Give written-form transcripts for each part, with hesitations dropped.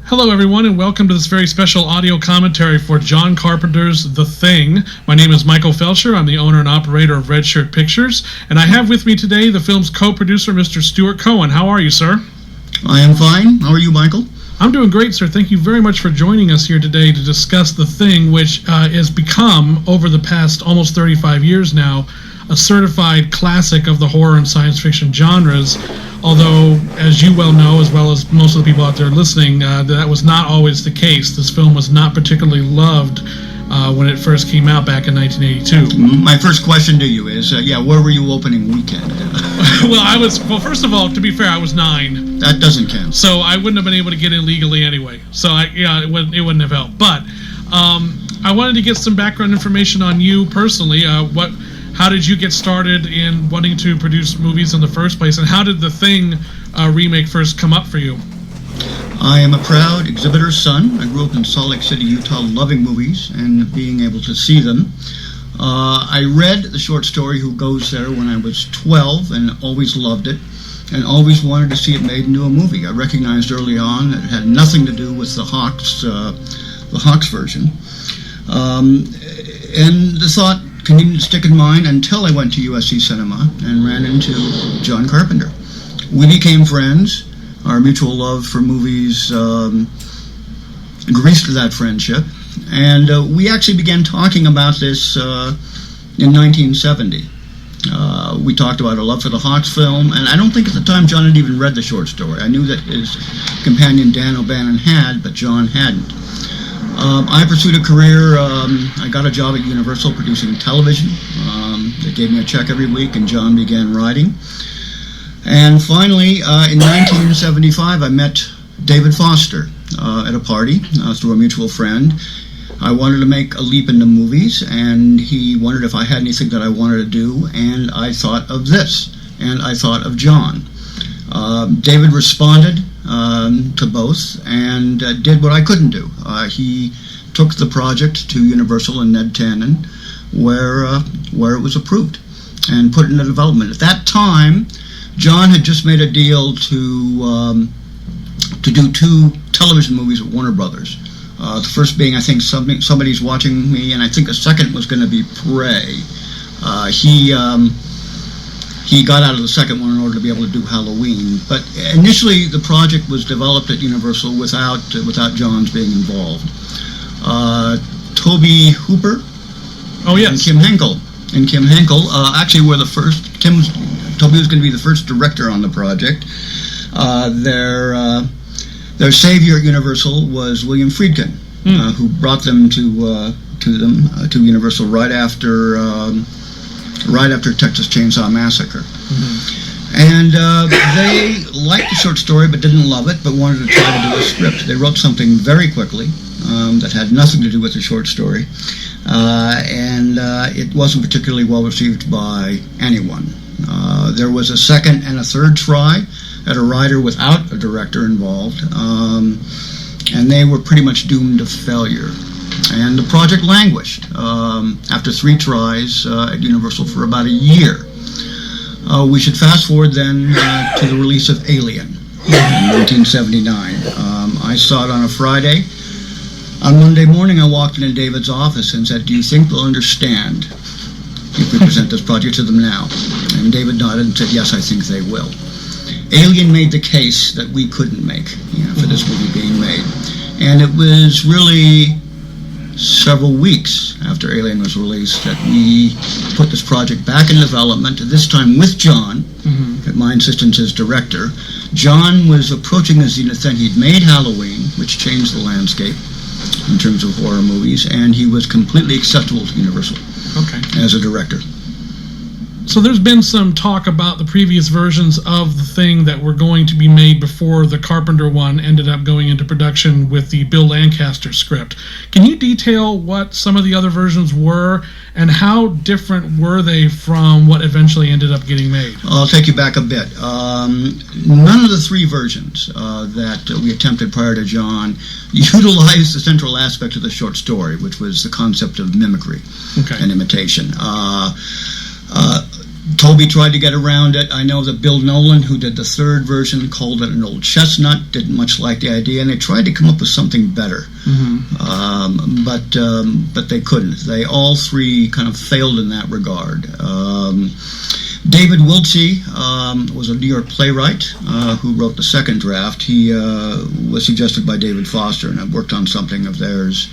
Hello, everyone, and welcome to this very special audio commentary for John Carpenter's The Thing. My name is Michael Felcher. I'm the owner and operator of Red Shirt Pictures, and I have with me today the film's co-producer, Mr. S.Cohen. How are you, sir? I am fine. How are you, Michael? I'm doing great, sir. Thank you very much for joining us here today to discuss The Thing, which has become, over the past almost 35 years now, a certified classic of the horror and science fiction genres. Although, as you well know, as well as most of the people out there listening, that was not always the case. This film was not particularly loved when it first came out back in 1982. My first question to you is, where were you opening weekend? Well, first of all, to be fair, I was 9. That doesn't count. So I wouldn't have been able to get in legally anyway. So, it wouldn't have helped. But I wanted to get some background information on you personally. How did you get started in wanting to produce movies in the first place, and how did The Thing remake first come up for you? I am a proud exhibitor's son. I grew up in Salt Lake City, Utah, loving movies and being able to see them. I read the short story Who Goes There when I was 12 and always loved it and always wanted to see it made into a movie. I recognized early on that it had nothing to do with the Hawks version. And the thought continued to stick in mind until I went to USC Cinema and ran into John Carpenter. We became friends. Our mutual love for movies greased that friendship. And we actually began talking about this in 1970. We talked about our love for the Hawks film, and I don't think at the time John had even read the short story. I knew that his companion Dan O'Bannon had, but John hadn't. I pursued a career. I got a job at Universal producing television. They gave me a check every week, and John began writing. And finally, in 1975, I met David Foster at a party through a mutual friend. I wanted to make a leap into movies, and he wondered if I had anything that I wanted to do, and I thought of this, and I thought of John. David responded to both and did what I couldn't do. He took the project to Universal and Ned Tannen, where it was approved, and put it into development. At that time, John had just made a deal to do 2 television movies with Warner Brothers. The first being, I think, Somebody's Watching Me, and I think the second was going to be Prey. He got out of the second one in order to be able to do Halloween. But initially, the project was developed at Universal without John's being involved. Toby Hooper and Kim Henkel. Actually were the first. Toby was going to be the first director on the project. Their savior at Universal was William Friedkin, who brought them to Universal right after Texas Chainsaw Massacre. Mm-hmm. And they liked the short story but didn't love it, but wanted to try to do a script. They wrote something very quickly that had nothing to do with the short story, and it wasn't particularly well received by anyone. There was a second and a third try at a writer without a director involved, and they were pretty much doomed to failure. And the project languished after 3 tries at Universal for about a year. We should fast forward then to the release of Alien in 1979. I saw it on a Friday. On Monday morning, I walked into David's office and said, "Do you think they'll understand if we present this project to them now?" And David nodded and said, "Yes, I think they will." Alien made the case that we couldn't make for this movie being made. And it was really several weeks after Alien was released that we put this project back in development, this time with John, at my insistence as director. John was approaching the zenith then. He'd made Halloween, which changed the landscape in terms of horror movies, and he was completely acceptable to Universal as a director. So there's been some talk about the previous versions of The Thing that were going to be made before the Carpenter one ended up going into production with the Bill Lancaster script. Can you detail what some of the other versions were, and how different were they from what eventually ended up getting made? I'll take you back a bit. None of the 3 versions that we attempted prior to John utilized the central aspect of the short story, which was the concept of mimicry and imitation. Toby tried to get around it. I know that Bill Nolan, who did the third version, called it an old chestnut, didn't much like the idea, and they tried to come up with something better. But they couldn't. They all three kind of failed in that regard. David Wiltse was a New York playwright who wrote the second draft. He was suggested by David Foster, and I've worked on something of theirs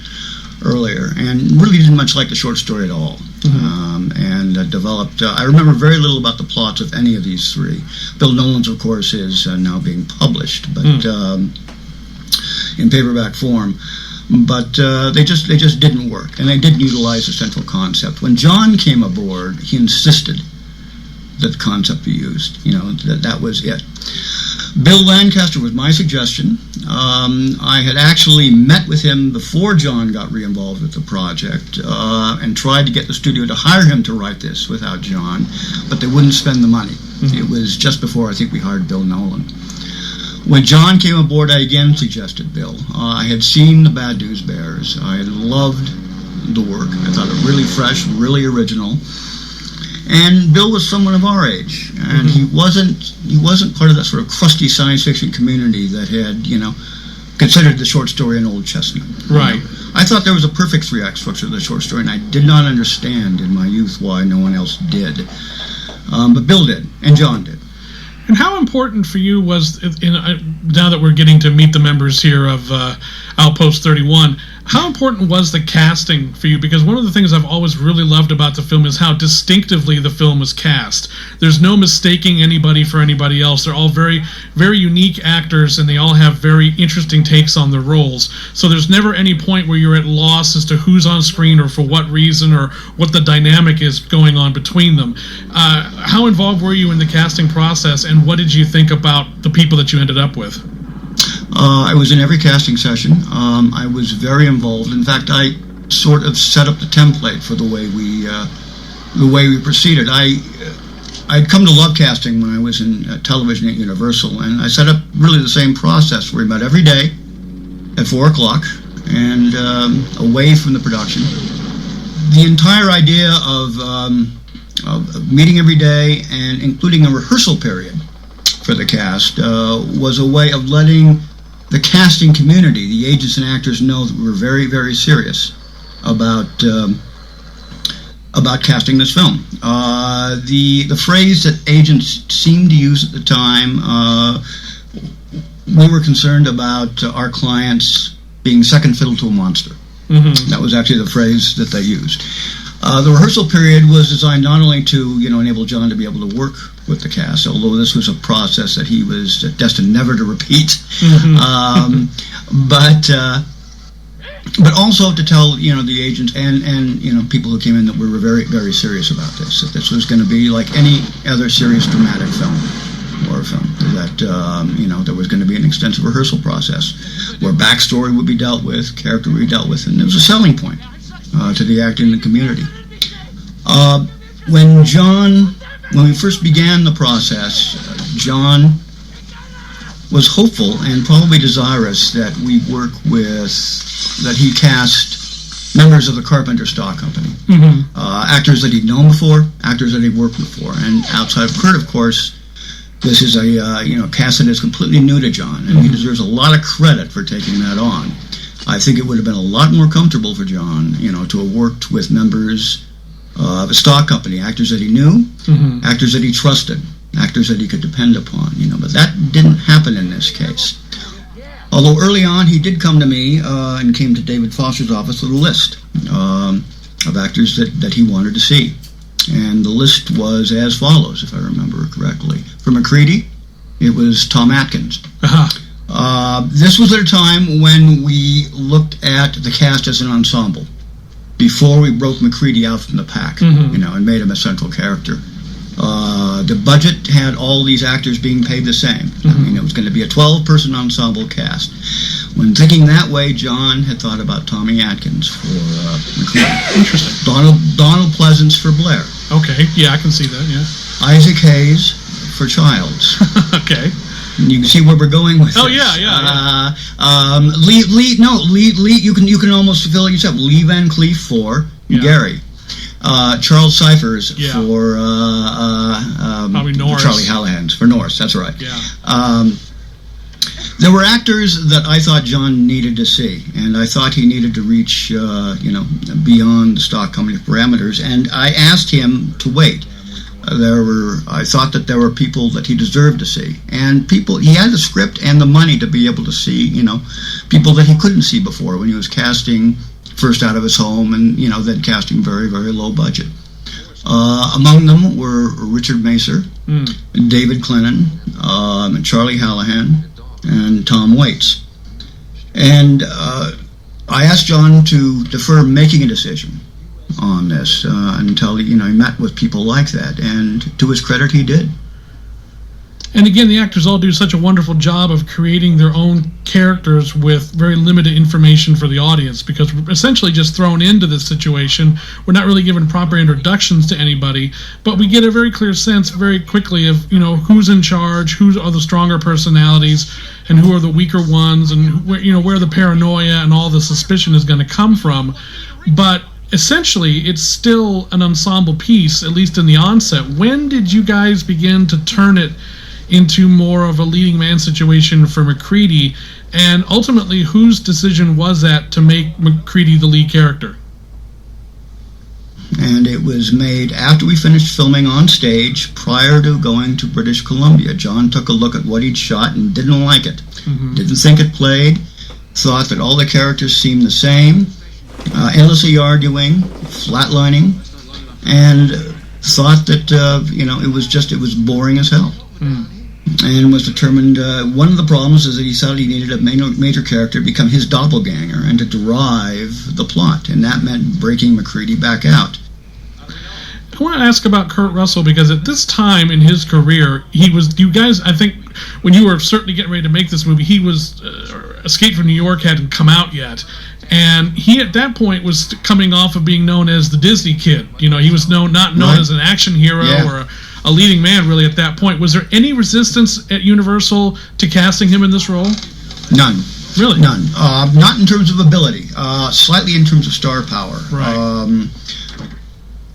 earlier, and really didn't much like the short story at all. And developed, I remember very little about the plots of any of these three. Bill Nolan's, of course, is now being published, but in paperback form. But they just didn't work, and they didn't utilize the central concept. When John came aboard, he insisted that the concept be used. That was it. Bill Lancaster was my suggestion. I had actually met with him before John got re-involved with the project and tried to get the studio to hire him to write this without John, but they wouldn't spend the money. It was just before I think we hired Bill Nolan. When John came aboard, I again suggested Bill. I had seen the Bad News Bears. I had loved the work. I thought it really fresh, really original. And Bill was someone of our age, and he wasn't part of that sort of crusty science fiction community that had, considered the short story an old chestnut. Right. I thought there was a perfect 3-act structure to the short story, and I did not understand in my youth why no one else did. But Bill did, and John did. And how important for you was, now that we're getting to meet the members here of Outpost 31, how important was the casting for you? Because one of the things I've always really loved about the film is how distinctively the film was cast. There's no mistaking anybody for anybody else. They're all very, very unique actors, and they all have very interesting takes on their roles. So there's never any point where you're at loss as to who's on screen or for what reason or what the dynamic is going on between them. How involved were you in the casting process, and what did you think about the people that you ended up with? I was in every casting session. I was very involved. In fact, I sort of set up the template for the way we proceeded. I'd come to love casting when I was in television at Universal, and I set up really the same process where we met every day at 4 o'clock and away from the production. The entire idea of meeting every day and including a rehearsal period for the cast was a way of letting the casting community, the agents and actors, know that we were very, very serious about casting this film. The phrase that agents seemed to use at the time, we were concerned about our clients being second fiddle to a monster. That was actually the phrase that they used. The rehearsal period was designed not only to enable John to be able to work with the cast, although this was a process that he was destined never to repeat, but also to tell the agents and people who came in that we were very, very serious about this. That this was going to be like any other serious dramatic film, horror film. That there was going to be an extensive rehearsal process where backstory would be dealt with, character would be dealt with, and it was a selling point to the acting community. When we first began the process, John was hopeful and probably desirous that he cast members of the Carpenter stock company. Actors that he'd known before, actors that he'd worked before, and outside of Kurt, of course, this is a cast that is completely new to John, and he deserves a lot of credit for taking that on. I think it would have been a lot more comfortable for John, to have worked with members of a stock company, actors that he knew, actors that he trusted, actors that he could depend upon, but that didn't happen in this case. Although early on he did come to me and came to David Foster's office with a list of actors that he wanted to see. And the list was as follows, if I remember correctly. For MacReady, it was Tom Atkins. This was at a time when we looked at the cast as an ensemble, before we broke MacReady out from the pack, and made him a central character. The budget had all these actors being paid the same. It was going to be a 12-person ensemble cast. When thinking that way, John had thought about Tommy Atkins for MacReady. Interesting. Donald Pleasance for Blair. Okay, yeah, I can see that, yeah. Isaac Hayes for Childs. Okay. You can see where we're going with this. Oh, yeah. Lee, you can almost fill it yourself. Lee Van Cleef for Gary. Charles Cyphers Yeah. for Probably Norris. Charlie Hallahan's for Norris. That's right. Yeah. There were actors that I thought John needed to see, and I thought he needed to reach, beyond the stock company parameters. And I asked him to wait. I thought that there were people that he deserved to see, and he had the script and the money to be able to see, people that he couldn't see before when he was casting first out of his home, and then casting very, very low budget. Among them were Richard Macer, David Clennon, and Charlie Hallahan, and Tom Waits. And I asked John to defer making a decision on this until he met with people like that, and to his credit, he did. And again, the actors all do such a wonderful job of creating their own characters with very limited information for the audience, because we're essentially just thrown into this situation. We're not really given proper introductions to anybody, but we get a very clear sense very quickly of, who's in charge, who are the stronger personalities, and who are the weaker ones, and where the paranoia and all the suspicion is going to come from. But essentially, it's still an ensemble piece, at least in the onset. When did you guys begin to turn it into more of a leading man situation for MacReady, and ultimately, whose decision was that to make MacReady the lead character? And it was made after we finished filming on stage, prior to going to British Columbia. John took a look at what he'd shot and didn't like it. Didn't think it played, thought that all the characters seemed the same, endlessly arguing, flatlining, and thought that it was boring as hell. And was determined, one of the problems is that he thought he needed a major character to become his doppelganger and to drive the plot, and that meant breaking MacReady back out. I want to ask about Kurt Russell, because at this time in his career, you guys, I think, when you were certainly getting ready to make this movie, he was, Escape from New York hadn't come out yet, and he at that point was coming off of being known as the Disney Kid. He was not known as an action hero or a leading man, really, at that point. Was there any resistance at Universal to casting him in this role? None. Really? None. Not in terms of ability. Slightly in terms of star power. Right.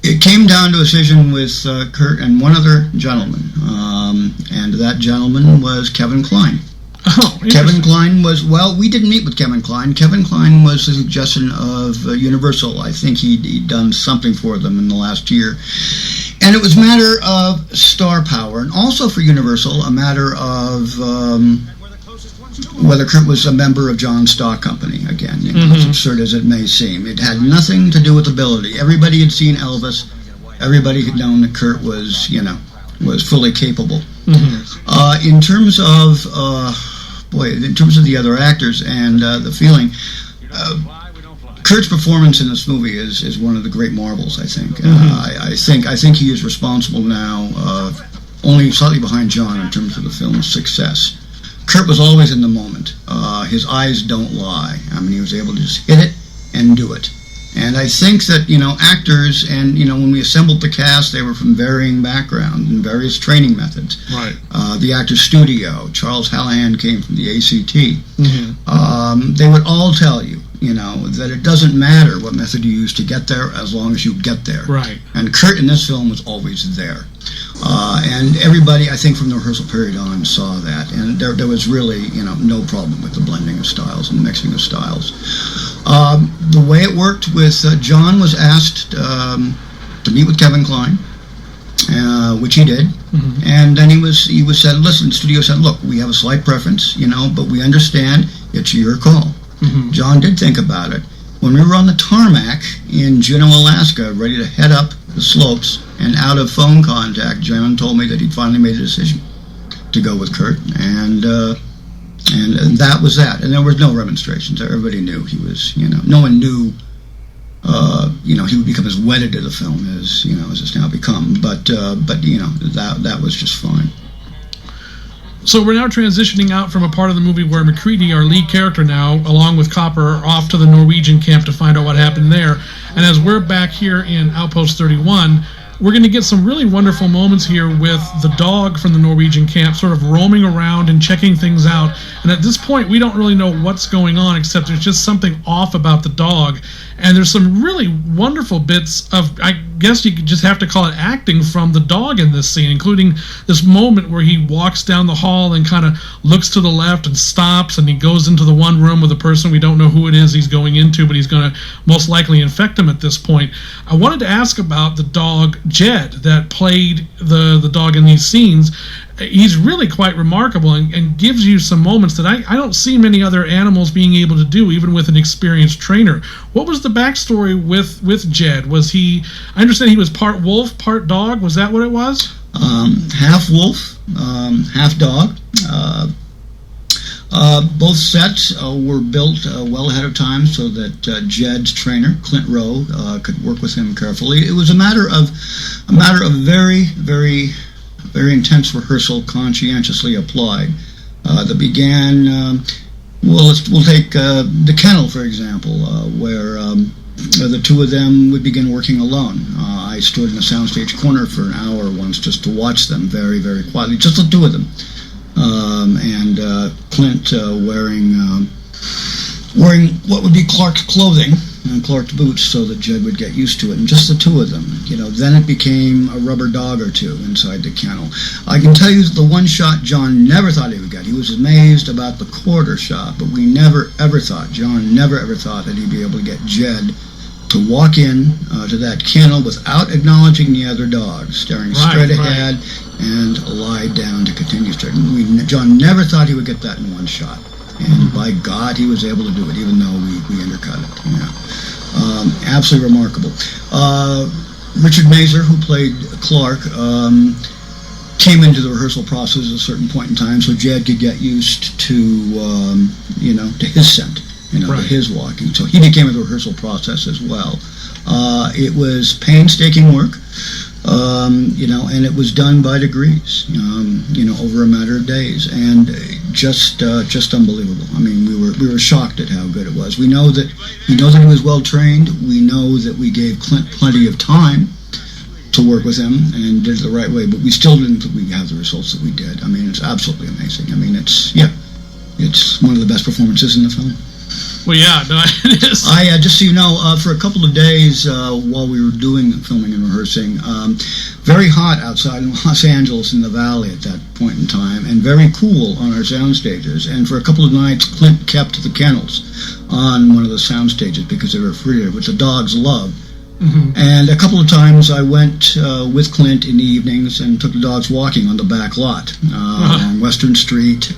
It came down to a decision with Kurt and one other gentleman, and that gentleman was Kevin Kline. Oh, Kevin Kline we didn't meet with Kevin Kline. Kevin Kline was a suggestion of Universal. I think he'd done something for them in the last year. And it was a matter of star power, and also for Universal, a matter of whether Kurt was a member of John's stock company, again, as absurd as it may seem. It had nothing to do with ability. Everybody had seen Elvis. Everybody had known that Kurt was fully capable. In terms of the other actors and the feeling, Kurt's performance in this movie is one of the great marvels, I think. I think he is responsible now, only slightly behind John in terms of the film's success. Kurt was always in the moment. His eyes don't lie. I mean, he was able to just hit it and do it. And I think that, actors, and, when we assembled the cast, they were from varying backgrounds and various training methods. Right. The Actors Studio, Charles Hallahan came from the ACT. They would all tell you, that it doesn't matter what method you use to get there as long as you get there. Right. And Kurt in this film was always there. And everybody, I think, from the rehearsal period on saw that. And there was really, no problem with the blending of styles and mixing of styles. The way it worked with John was asked to meet with Kevin Kline, which he did. And then he was said, listen, the studio said, look, we have a slight preference, but we understand it's your call. John did think about it. When we were on the tarmac in Juneau, Alaska, ready to head up the slopes and out of phone contact, John told me that he'd finally made a decision to go with Kurt, and that was that. And there was no remonstrations. Everybody knew he was, no one knew, he would become as wedded to the film as it's now become. But that was just fine. So we're now transitioning out from a part of the movie where MacReady, our lead character now, along with Copper, are off to the Norwegian camp to find out what happened there. And as we're back here in Outpost 31, we're going to get some really wonderful moments here with the dog from the Norwegian camp sort of roaming around and checking things out. And at this point, we don't really know what's going on, except there's just something off about the dog. And there's some really wonderful bits of, I guess you could just have to call it acting from the dog in this scene, including this moment where he walks down the hall and kind of looks to the left and stops, and he goes into the one room with a person we don't know who it is he's going into, but he's going to most likely infect him at this point. I wanted to ask about the dog Jed that played the dog in these scenes. He's really quite remarkable and gives you some moments that I don't see many other animals being able to do, even with an experienced trainer. What was the backstory with Jed? Was he, I understand he was part wolf, part dog. Was that what it was? Half wolf, half dog. Both sets were built well ahead of time so that Jed's trainer, Clint Rowe, could work with him carefully. It was a matter of very, very, very intense rehearsal, conscientiously applied. That began. We'll take the kennel, for example, where the two of them would begin working alone. I stood in a soundstage corner for an hour once just to watch them very, very quietly, just the two of them. And Clint wearing what would be Clark's clothing and Clark's boots so that Jed would get used to it, and just the two of them. Then it became a rubber dog or two inside the kennel. I can tell you that the one shot John never thought he would get. He was amazed about the quarter shot, but John never ever thought that he'd be able to get Jed to walk in to that kennel without acknowledging the other dogs, staring straight ahead and lie down to continue staring. John never thought he would get that in one shot. And by God, he was able to do it, even though we undercut it. Absolutely remarkable. Richard Mazer, who played Clark, came into the rehearsal process at a certain point in time, so Jed could get used to his scent, to his walking. So he became in the rehearsal process as well. It was painstaking work. And it was done by degrees, over a matter of days, and just unbelievable. I mean, we were shocked at how good it was. We know that he was well trained. We know that we gave Clint plenty of time to work with him and did it the right way, but we still didn't think we'd have the results that we did. I mean, it's absolutely amazing. I mean, it's one of the best performances in the film. Well, yeah, no, it is. Just so you know, for a couple of days while we were doing filming and rehearsing, very hot outside in Los Angeles in the valley at that point in time, and very cool on our sound stages. And for a couple of nights, Clint kept the kennels on one of the sound stages because they were refrigerated, which the dogs loved. Mm-hmm. And a couple of times I went with Clint in the evenings and took the dogs walking on the back lot on Western Street,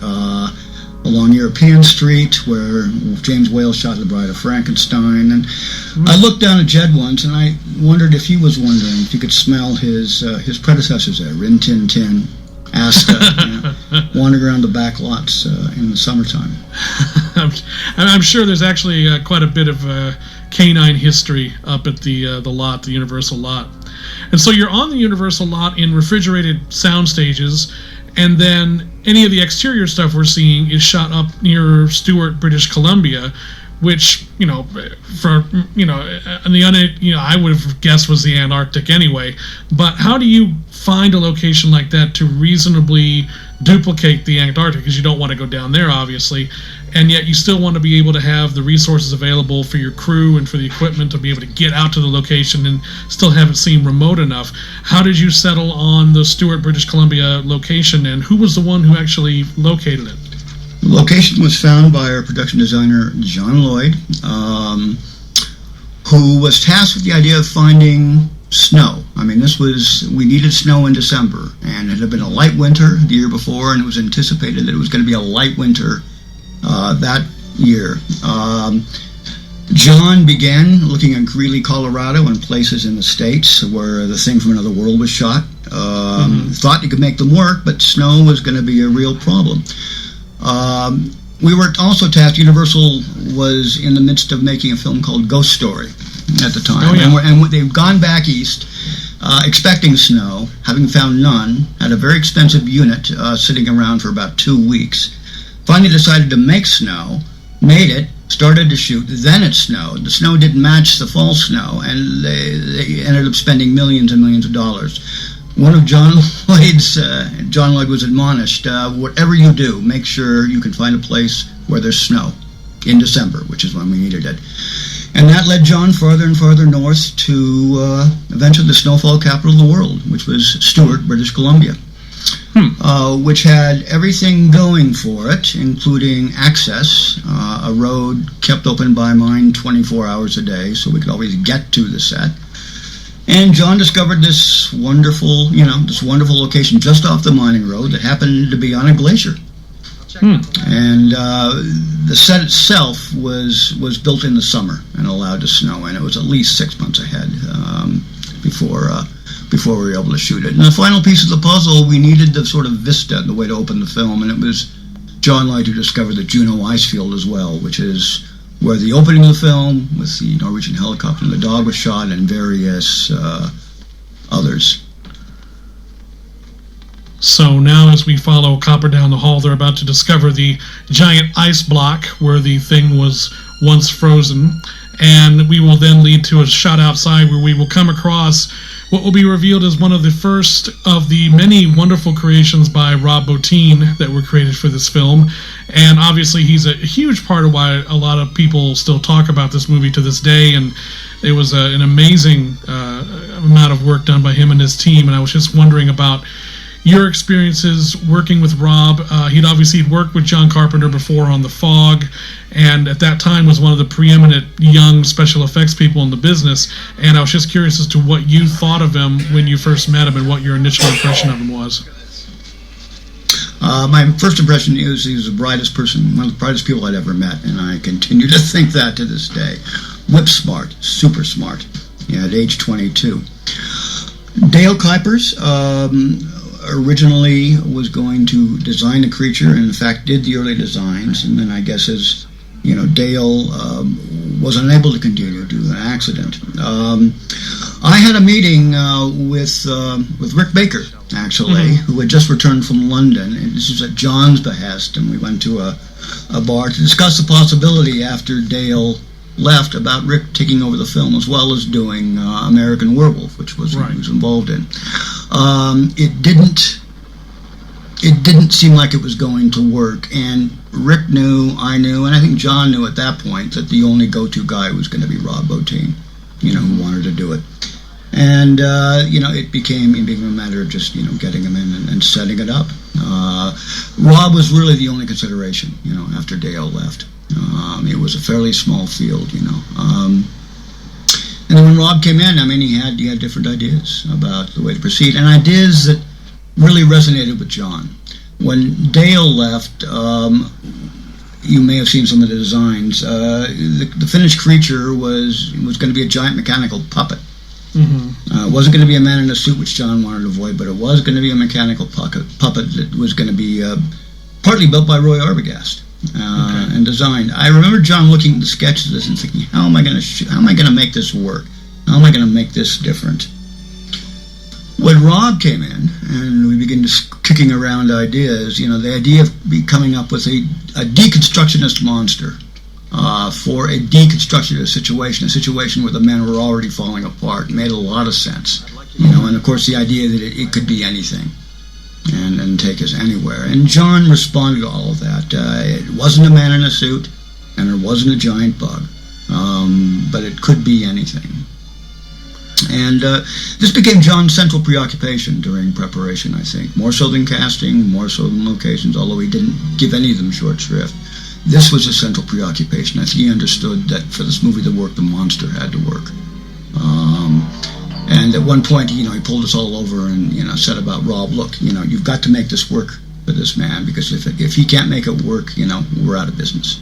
along European Street, where James Whale shot The Bride of Frankenstein. And I looked down at Jed once, and I wondered if he was wondering if he could smell his predecessors there, Rin Tin Tin, Asta, wandering around the back lots in the summertime. I'm sure there's actually quite a bit of canine history up at the lot, the Universal lot. And so you're on the Universal lot in refrigerated sound stages, and then any of the exterior stuff we're seeing is shot up near Stewart, British Columbia, which, I would have guessed was the Antarctic anyway. But how do you find a location like that to reasonably duplicate the Antarctic? Because you don't want to go down there, obviously, and yet you still want to be able to have the resources available for your crew and for the equipment to be able to get out to the location and still have it seem remote enough. How did you settle on the Stewart, British Columbia location, and who was the one who actually located it? The location was found by our production designer, John Lloyd, who was tasked with the idea of finding snow. I mean, we needed snow in December, and it had been a light winter the year before, and it was anticipated that it was going to be a light winter that year. John began looking at Greeley, Colorado, and places in the States where The Thing from Another World was shot. Thought he could make them work, but snow was going to be a real problem. We were also tasked, Universal was in the midst of making a film called Ghost Story at the time. And they've gone back east, expecting snow, having found none, had a very expensive unit sitting around for about 2 weeks. Finally decided to make snow, made it, started to shoot, then it snowed. The snow didn't match the fall snow, and they ended up spending millions and millions of dollars. One of John Lloyd was admonished, whatever you do, make sure you can find a place where there's snow in December, which is when we needed it. And that led John farther and farther north to eventually the snowfall capital of the world, which was Stewart, British Columbia, which had everything going for it, including access, a road kept open by mine 24 hours a day, so we could always get to the set. And John discovered this wonderful location just off the mining road that happened to be on a glacier. And the set itself was built in the summer and allowed to snow, and it was at least 6 months ahead before we were able to shoot it. And the final piece of the puzzle, we needed the sort of vista, the way to open the film, and it was John Lloyd who discovered the Juneau ice field as well, which is where the opening of the film with the Norwegian helicopter and the dog was shot, and various others. So now as we follow Copper down the hall, they're about to discover the giant ice block where the thing was once frozen. And we will then lead to a shot outside where we will come across what will be revealed as one of the first of the many wonderful creations by Rob Bottin that were created for this film. And obviously he's a huge part of why a lot of people still talk about this movie to this day. And it was an amazing amount of work done by him and his team. And I was just wondering about your experiences working with Rob. He'd worked with John Carpenter before on The Fog, and at that time was one of the preeminent young special effects people in the business. And I was just curious as to what you thought of him when you first met him and what your initial impression of him was. My first impression is he was the brightest person, one of the brightest people I'd ever met, and I continue to think that to this day. Whip smart, super smart, at age 22. Dale Kuipers originally was going to design the creature, and in fact did the early designs, and then I guess as Dale was unable to continue due to an accident. I had a meeting with Rick Baker, actually, who had just returned from London, and this was at John's behest, and we went to a bar to discuss the possibility after Dale left about Rick taking over the film as well as doing American Werewolf, which was he was involved in. It didn't seem like it was going to work, and Rick knew, I knew, and I think John knew at that point that the only go-to guy was going to be Rob Bottin, who wanted to do it. And it became a matter of just getting him in and setting it up. Rob was really the only consideration after Dale left. It was a fairly small field, and then when Rob came in, he had different ideas about the way to proceed, and ideas that really resonated with John. When Dale left, you may have seen some of the designs. The finished creature was going to be a giant mechanical puppet. It wasn't going to be a man in a suit, which John wanted to avoid, but it was going to be a mechanical puppet that was going to be partly built by Roy Arbogast and designed. I remember John looking at the sketches of this and thinking, how am I going to make this work? How am I going to make this different? When Rob came in and we began just kicking around ideas, the idea of coming up with a deconstructionist monster for a deconstructionist situation, a situation where the men were already falling apart, made a lot of sense. And of course the idea that it could be anything and take us anywhere. And John responded to all of that. It wasn't a man in a suit, and it wasn't a giant bug, but it could be anything. And this became John's central preoccupation during preparation, I think. More so than casting, more so than locations, although he didn't give any of them short shrift. This was his central preoccupation. I think he understood that for this movie to work, the monster had to work. And at one point, he pulled us all over and, said about Rob, look, you've got to make this work for this man, because if he can't make it work, we're out of business.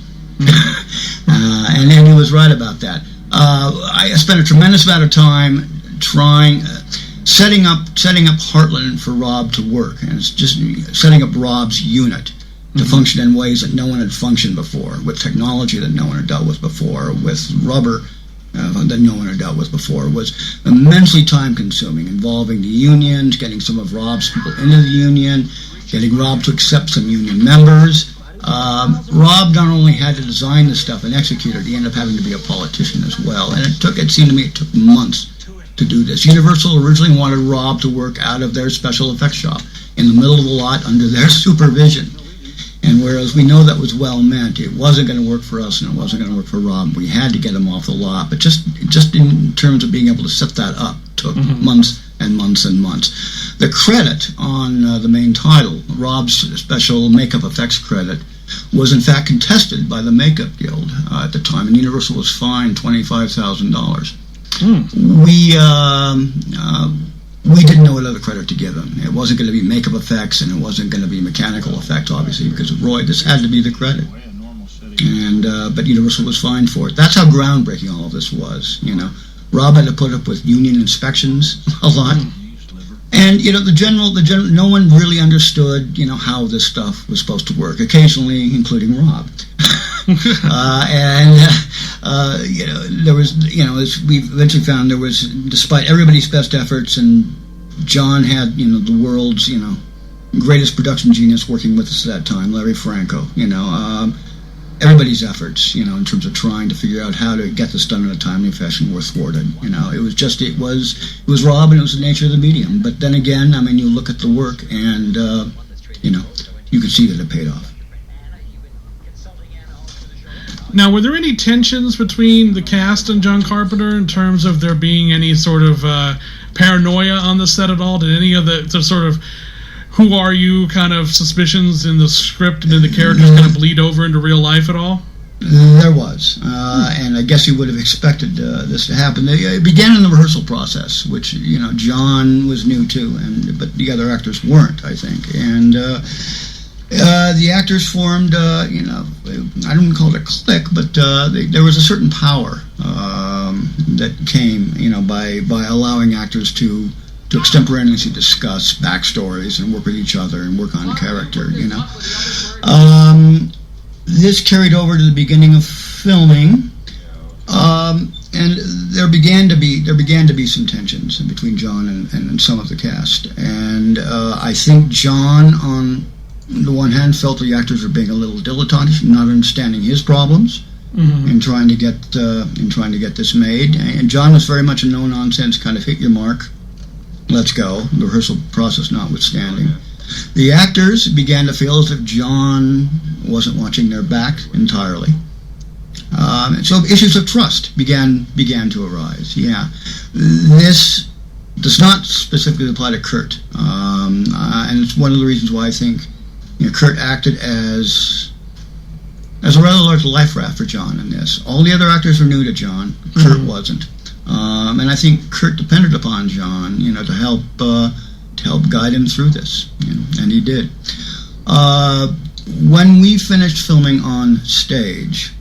And he was right about that. I spent a tremendous amount of time setting up Heartland for Rob to work, and it's just setting up Rob's unit to function in ways that no one had functioned before, with technology that no one had dealt with before, with rubber that no one had dealt with before. Was immensely time-consuming, involving the unions, getting some of Rob's people into the union, getting Rob to accept some union members. Rob not only had to design this stuff and execute it, he ended up having to be a politician as well. And it seemed to me it took months to do this. Universal originally wanted Rob to work out of their special effects shop in the middle of the lot under their supervision. And whereas we know that was well meant, it wasn't going to work for us and it wasn't going to work for Rob. We had to get him off the lot. But just in terms of being able to set that up took months and months and months. The credit on the main title, Rob's special makeup effects credit, was in fact contested by the Makeup Guild at the time, and Universal was fined $25,000. We didn't know what other credit to give him. It wasn't going to be makeup effects, and it wasn't going to be mechanical effects, obviously, because of Roy. This had to be the credit. And but Universal was fined for it. That's how groundbreaking all of this was. Rob had to put up with union inspections a lot. And the general, no one really understood, how this stuff was supposed to work. Occasionally, including Rob. There was, as we eventually found, there was, despite everybody's best efforts, and John had, the world's, greatest production genius working with us at that time, Larry Franco. Everybody's efforts, in terms of trying to figure out how to get this done in a timely fashion were thwarted. It was Rob, and it was the nature of the medium. But then again, you look at the work, and you could see that it paid off. Now, were there any tensions between the cast and John Carpenter in terms of there being any sort of paranoia on the set at all? Did any of the sort of who are you kind of suspicions in the script and in the characters kind of bleed over into real life at all? There was, and I guess you would have expected this to happen. It began in the rehearsal process, which John was new to, but the other actors weren't, I think. And the actors formed, I don't call it a clique, but there was a certain power that came, by allowing actors to extemporaneously discuss backstories and work with each other and work on character. This carried over to the beginning of filming, and there began to be some tensions between John and some of the cast. And I think John, on the one hand, felt the actors were being a little dilettantish, not understanding his problems in trying to get this made. And John was very much a no nonsense kind of hit your mark, let's go, the rehearsal process notwithstanding. The actors began to feel as if John wasn't watching their back entirely. So issues of trust began to arise. Yeah, this does not specifically apply to Kurt, and it's one of the reasons why I think Kurt acted as a rather large life raft for John in this. All the other actors were new to John. Kurt wasn't. And I think Kurt depended upon John, to help guide him through this, and he did. When we finished filming on stage,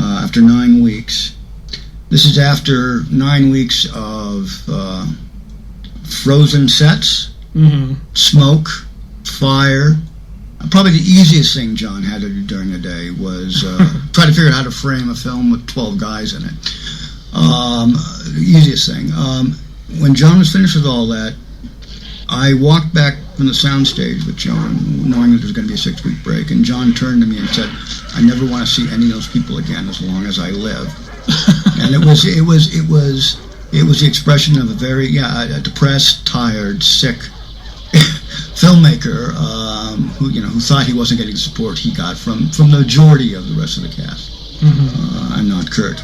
after 9 weeks, this is after 9 weeks of frozen sets, smoke, fire. Probably the easiest thing John had to do during the day was try to figure out how to frame a film with 12 guys in it. The easiest thing. When John was finished with all that, I walked back from the soundstage with John, knowing that there was going to be a 6-week break, and John turned to me and said, "I never want to see any of those people again as long as I live." And it was the expression of a depressed, tired, sick filmmaker who thought he wasn't getting the support he got from the majority of the rest of the cast, and not Kurt.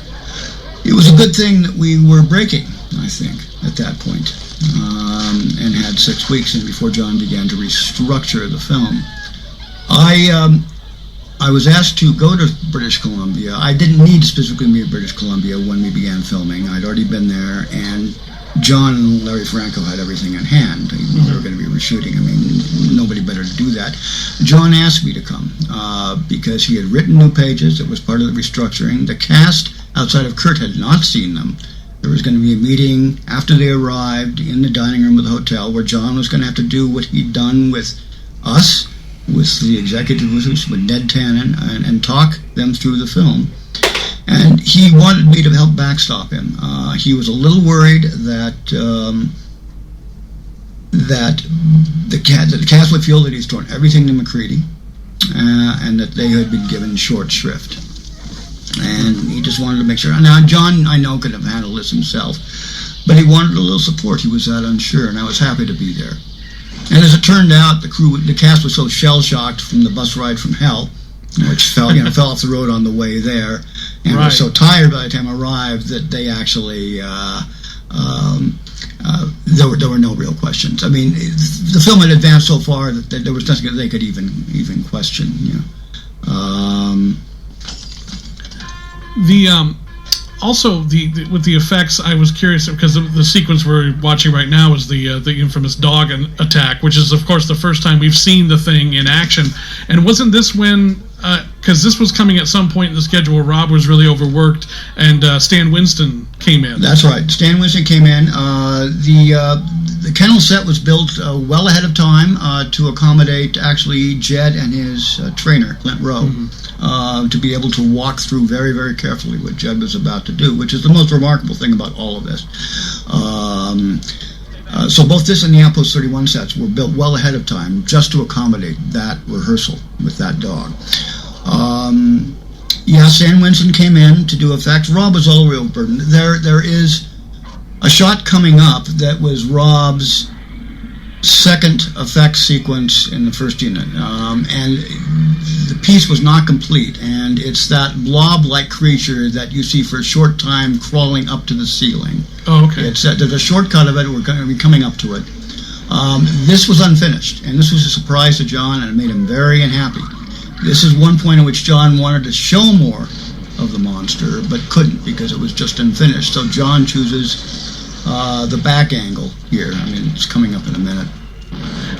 It was a good thing that we were breaking, I think, at that point, and had 6 weeks in before John began to restructure the film. I was asked to go to British Columbia. I didn't need to specifically be in British Columbia when we began filming. I'd already been there, and John and Larry Franco had everything in hand. They were going to be reshooting. Nobody better to do that. John asked me to come because he had written new pages. It was part of the restructuring. The cast, outside of Kurt, had not seen them. There was going to be a meeting after they arrived in the dining room of the hotel where John was going to have to do what he'd done with us, with the executives, with Ned Tannen, and talk them through the film. And he wanted me to help backstop him. He was a little worried that the cast would feel that he's thrown everything to McCready, and that they had been given short shrift. And he just wanted to make sure. Now, John, I know, could have handled this himself, but he wanted a little support. He was that unsure, and I was happy to be there. And as it turned out, the cast was so shell-shocked from the bus ride from hell, which fell off the road on the way there, and right. were so tired by the time I arrived that they actually there were no real questions. I mean, the film had advanced so far that there was nothing that they could even question. Also, with the effects, I was curious because the sequence we're watching right now is the infamous dog attack, which is, of course, the first time we've seen the thing in action. And wasn't this when, because this was coming at some point in the schedule where Rob was really overworked and Stan Winston came in? That's right. Stan Winston came in. The kennel set was built well ahead of time to accommodate actually Jed and his trainer, Clint Rowe. To be able to walk through very, very carefully what Jed was about to do, which is the most remarkable thing about all of this. So both this and the Outpost 31 sets were built well ahead of time just to accommodate that rehearsal with that dog. Stan Winston came in to do effects. Rob was all real burden. There is a shot coming up that was Rob's second effects sequence in the first unit, and the piece was not complete, and it's that blob-like creature that you see for a short time crawling up to the ceiling. Oh, okay. There's a shortcut of it. We're going to be coming up to it. This was unfinished, and this was a surprise to John, and it made him very unhappy. This is one point at which John wanted to show more of the monster, but couldn't because it was just unfinished. So John chooses the back angle here. I mean, it's coming up in a minute.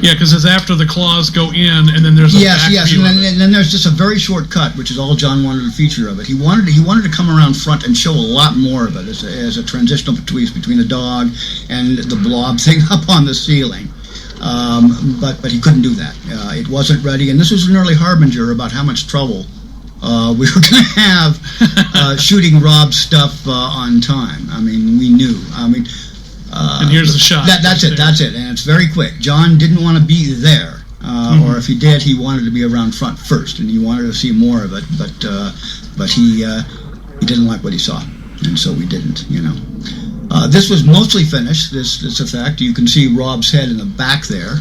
Yeah, because it's after the claws go in, and then there's a back view and then there's just a very short cut, which is all John wanted to feature of it. He wanted to come around front and show a lot more of it as a transitional between the dog and the blob thing up on the ceiling. But he couldn't do that. It wasn't ready, and this was an early harbinger about how much trouble we were going to have shooting Rob's stuff on time. I mean, we knew. I mean, and here's the shot. That's it, and it's very quick. John didn't want to be there, or if he did, he wanted to be around front first, and he wanted to see more of it. But he didn't like what he saw, and so we didn't. This was mostly finished. This effect, you can see Rob's head in the back there.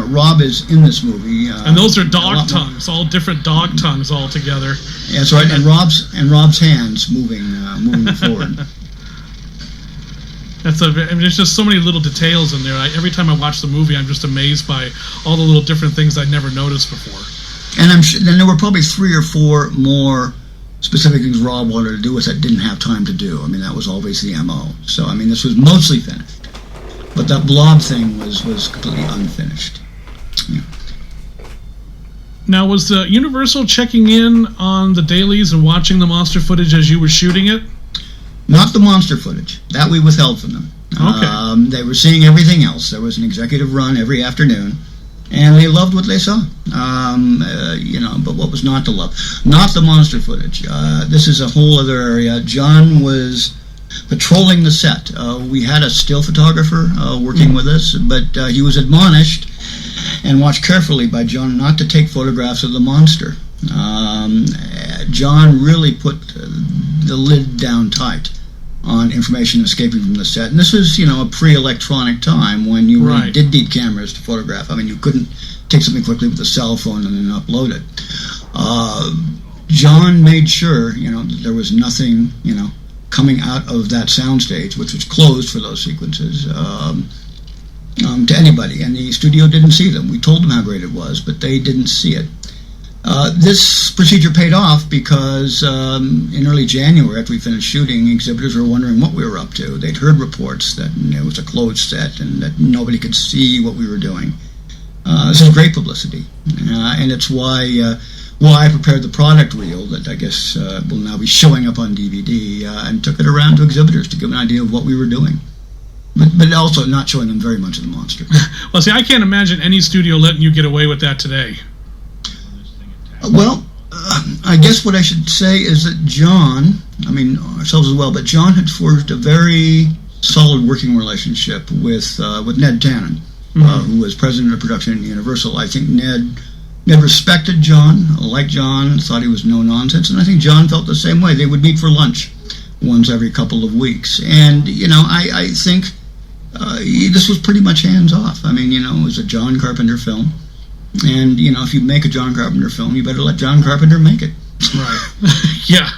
Rob is in this movie, and those are dog tongues, all different dog tongues all together. Yeah, that's right. And Rob's hands moving forward. There's just so many little details in there. Every time I watch the movie, I'm just amazed by all the little different things I'd never noticed before. And I'm sure there were probably 3 or 4 more specific things Rob wanted to do with it didn't have time to do. I mean, that was always the MO. So, I mean, this was mostly finished. But that blob thing was completely unfinished. Yeah. Now, was Universal checking in on the dailies and watching the monster footage as you were shooting it? Not the monster footage. That we withheld from them. Okay. They were seeing everything else. There was an executive run every afternoon, and they loved what they saw. But what was not to love? Not the monster footage. This is a whole other area. John was patrolling the set. We had a still photographer working with us, but he was admonished and watched carefully by John not to take photographs of the monster. John really put the lid down tight on information escaping from the set. And this was, a pre-electronic time when you really did need cameras to photograph. I mean, you couldn't take something quickly with a cell phone and then upload it. John made sure, that there was nothing, coming out of that soundstage, which was closed for those sequences, to anybody. And the studio didn't see them. We told them how great it was, but they didn't see it. This procedure paid off because in early January, after we finished shooting, exhibitors were wondering what we were up to. They'd heard reports that it was a closed set and that nobody could see what we were doing. This is great publicity, and it's why I prepared the product reel that I guess will now be showing up on DVD and took it around to exhibitors to give an idea of what we were doing. But also not showing them very much of the monster. Well, see, I can't imagine any studio letting you get away with that today. Well, I guess what I should say is that John, ourselves as well, but John had forged a very solid working relationship with Ned Tannen, who was president of production at Universal. I think Ned respected John, liked John, thought he was no nonsense, and I think John felt the same way. They would meet for lunch once every couple of weeks. And, I think this was pretty much hands off. I mean, it was a John Carpenter film. And, if you make a John Carpenter film, you better let John Carpenter make it. Right. Yeah.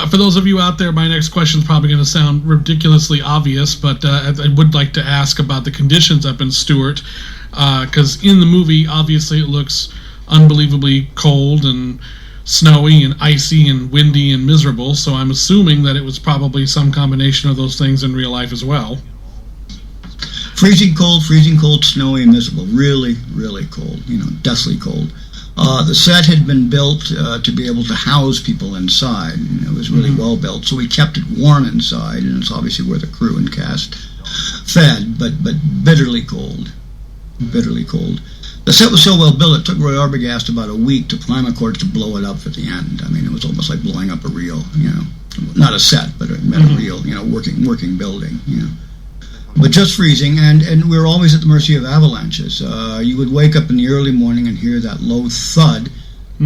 For those of you out there, my next question is probably going to sound ridiculously obvious, but I would like to ask about the conditions up in Stuart, because in the movie, obviously, it looks unbelievably cold and snowy and icy and windy and miserable, so I'm assuming that it was probably some combination of those things in real life as well. Freezing cold, snowy, and miserable. Really, really cold, deathly cold. The set had been built to be able to house people inside. It was really well built, so we kept it warm inside, and it's obviously where the crew and cast fed, but bitterly cold. Bitterly cold. The set was so well built, it took Roy Arbogast about a week to prime a course to blow it up at the end. I mean, it was almost like blowing up a real, not a set, but a real, working building, But just freezing, and we were always at the mercy of avalanches. You would wake up in the early morning and hear that low thud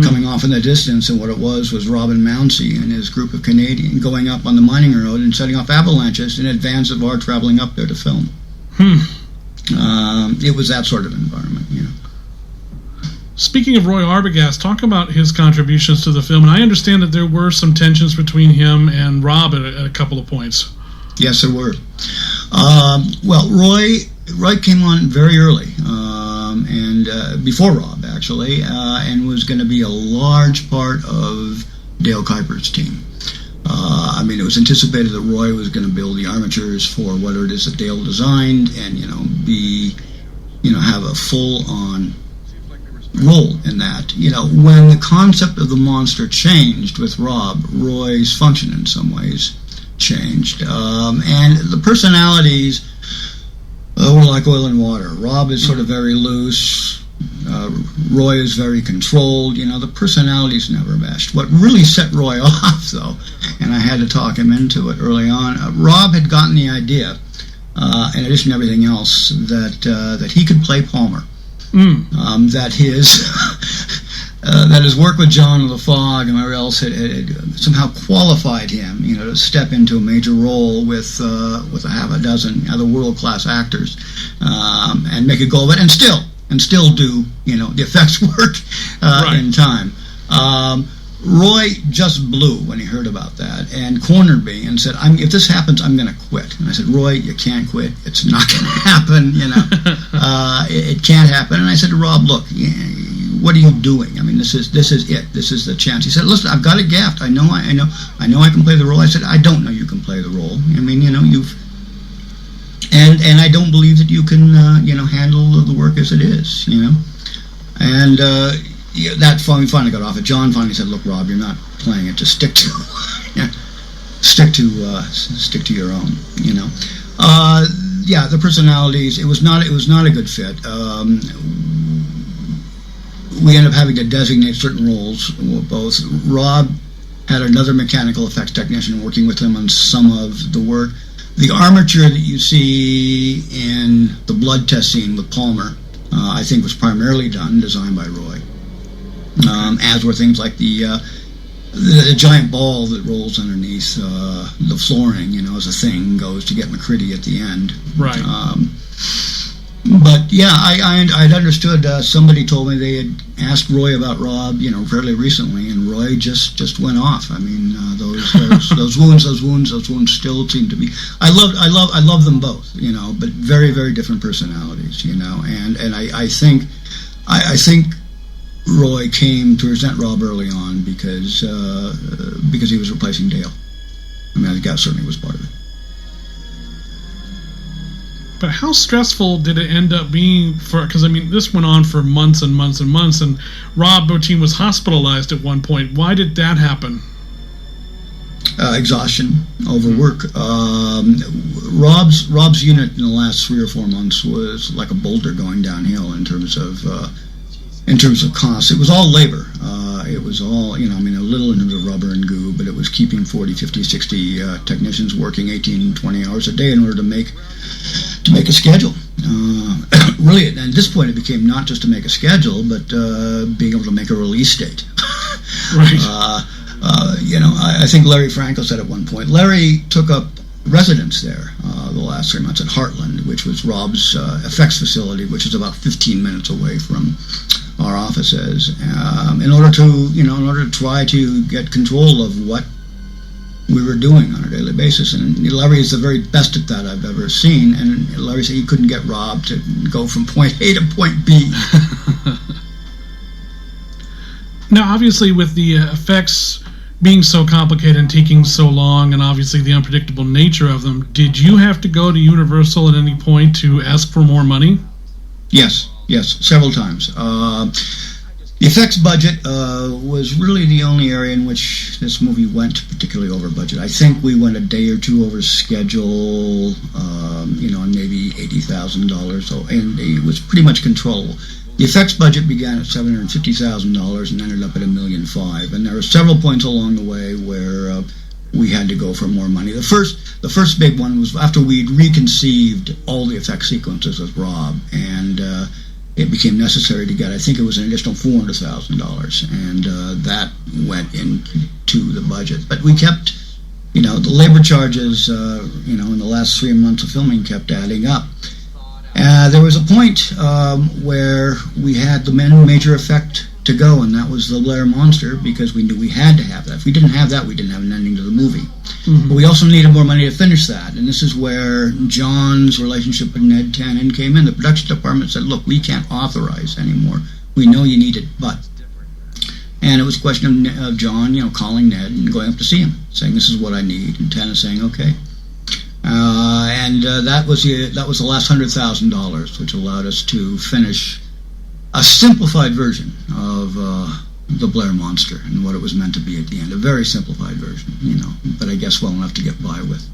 coming off in the distance, and what it was Robin Mounsey and his group of Canadians going up on the mining road and setting off avalanches in advance of our traveling up there to film. It was that sort of environment, Speaking of Roy Arbogast, talk about his contributions to the film, and I understand that there were some tensions between him and Rob at a couple of points. Yes, there were. Well, Roy came on very early, and before Rob, actually, and was going to be a large part of Dale Kuiper's team. I mean, it was anticipated that Roy was going to build the armatures for whatever it is that Dale designed, and have a full-on role in that. When the concept of the monster changed with Rob, Roy's function in some ways changed, and the personalities were like oil and water. Rob is sort of very loose. Roy is very controlled. The personalities never meshed. What really set Roy off, though, and I had to talk him into it early on, Rob had gotten the idea, in addition to everything else, that he could play Palmer. That his work with John of the Fog and whatever else had somehow qualified him, to step into a major role with a half a dozen other world-class actors, and make a go of it, and still do the effects work in time. Roy just blew when he heard about that and cornered me and said, if this happens, I'm going to quit. And I said, Roy, you can't quit. It's not going to happen. It can't happen. And I said to Rob, look, what are you doing? I mean, this is it. This is the chance. He said, listen, I've got a gift. I know I can play the role. I said, I don't know you can play the role. I mean, you've, and I don't believe that you can, handle the work as it is, and that finally got off it. John finally said, look, Rob, you're not playing it. Just stick to your own, the personalities, it was not a good fit. We ended up having to designate certain roles. Both Rob had another mechanical effects technician working with him on some of the work. The armature that you see in the blood test scene with Palmer, I think was primarily designed by Roy. As were things like the giant ball that rolls underneath the flooring, as a thing goes to get McCready at the end. Right. But yeah, I'd understood. Somebody told me they had asked Roy about Rob, fairly recently, and Roy just went off. I mean, those wounds still seem to be. I love them both, but very, very different personalities, and I think Roy came to resent Rob early on because he was replacing Dale. I mean, I think that certainly was part of it. But how stressful did it end up being because this went on for months and months and months, and Rob Bottin was hospitalized at one point. Why did that happen? Exhaustion, overwork. Rob's unit in the last 3 or 4 months was like a boulder going downhill in terms of costs. It was all labor. It was all, a little in terms of rubber and goo, but it was keeping 40, 50, 60 technicians working 18, 20 hours a day in order to make a schedule. Really, at this point, it became not just to make a schedule, but being able to make a release date. Right. I think Larry Franco said at one point, Larry took up residence there the last 3 months at Heartland, which was Rob's effects facility, which is about 15 minutes away from our offices, in order to try to get control of what we were doing on a daily basis. And Larry is the very best at that I've ever seen, and Larry said he couldn't get Rob to go from point A to point B. Now, obviously, with the effects being so complicated and taking so long, and obviously the unpredictable nature of them, did you have to go to Universal at any point to ask for more money? Yes, several times. The effects budget was really the only area in which this movie went particularly over budget. I think we went a day or two over schedule, on maybe $80,000, and it was pretty much controllable. The effects budget began at $750,000 and ended up at $1.5 million, and there were several points along the way where we had to go for more money. The first big one was after we'd reconceived all the effect sequences with Rob, and it became necessary to get, I think it was an additional $400,000, and that went into the budget. But we kept, the labor charges, in the last 3 months of filming kept adding up. There was a point where we had the major effect to go, and that was the Blair Monster, because we knew we had to have that. If we didn't have that, we didn't have an ending to the movie. Mm-hmm. But we also needed more money to finish that, and this is where John's relationship with Ned Tannen came in. The production department said, look, we can't authorize anymore. We know you need it, but... And it was a question of John, calling Ned and going up to see him, saying, this is what I need, and Tannen saying, okay. That was the last $100,000, which allowed us to finish a simplified version of the Blair Monster and what it was meant to be at the end. A very simplified version, but I guess well enough to get by with.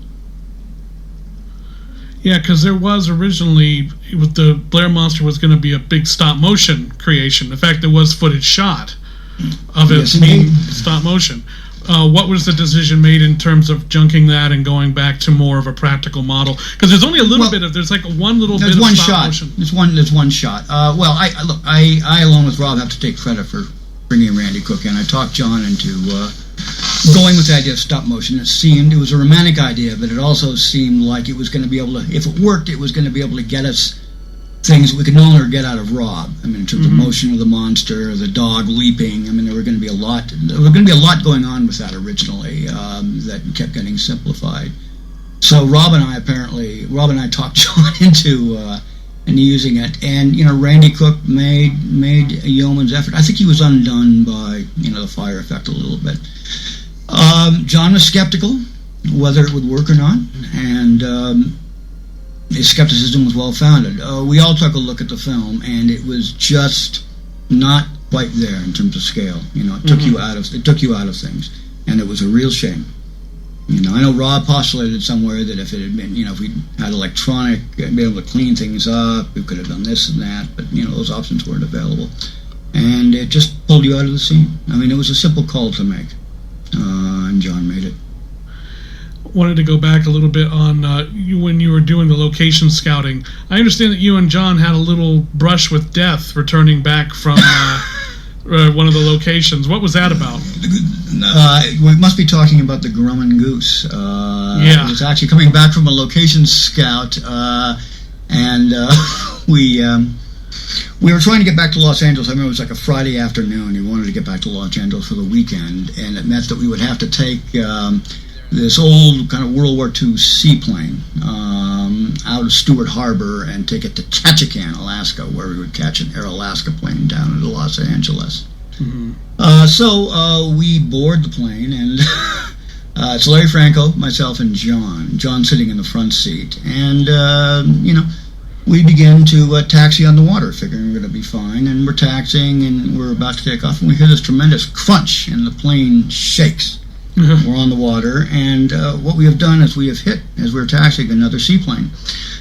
Yeah, because there was originally, with the Blair Monster was going to be a big stop motion creation. In fact, there was footage shot of it being stop motion. What was the decision made in terms of junking that and going back to more of a practical model? Because there's only a little bit of, there's like one little bit of stop motion. There's one shot. I along with Rob have to take credit for bringing Randy Cook in. I talked John into going with the idea of stop motion. It was a romantic idea, but it also seemed like it was going to be able to, if it worked, it was going to be able to get us things we could no longer get out of Rob. I mean, in terms of motion of the monster, the dog leaping. I mean, there were going to be a lot going on with that originally that kept getting simplified. So Rob and I talked John into using it, and Randy Cook made a yeoman's effort. I think he was undone by the fire effect a little bit. John was skeptical whether it would work or not, and his skepticism was well founded. We all took a look at the film, and it was just not quite there in terms of scale. It took you out of things, and it was a real shame. I know Rob postulated somewhere that if it had been, if we had electronic, been able to clean things up, we could have done this and that, but those options weren't available, and it just pulled you out of the scene. I mean, it was a simple call to make, and John made it. Wanted to go back a little bit on when you were doing the location scouting. I understand that you and John had a little brush with death returning back from one of the locations. What was that about? We must be talking about the Grumman Goose. Yeah. It was actually coming back from a location scout, and we were trying to get back to Los Angeles. I remember it was like a Friday afternoon. We wanted to get back to Los Angeles for the weekend, and it meant that we would have to take this old kind of World War II seaplane out of Stewart Harbor and take it to Ketchikan, Alaska, where we would catch an Air Alaska plane down into Los Angeles. Mm-hmm. So we board the plane, and it's Larry Franco, myself, and John. John sitting in the front seat, and we begin to taxi on the water, figuring we're going to be fine. And we're taxiing, and we're about to take off, and we hear this tremendous crunch, and the plane shakes. We're on the water, and what we have done is we have hit, as we're taxiing, another seaplane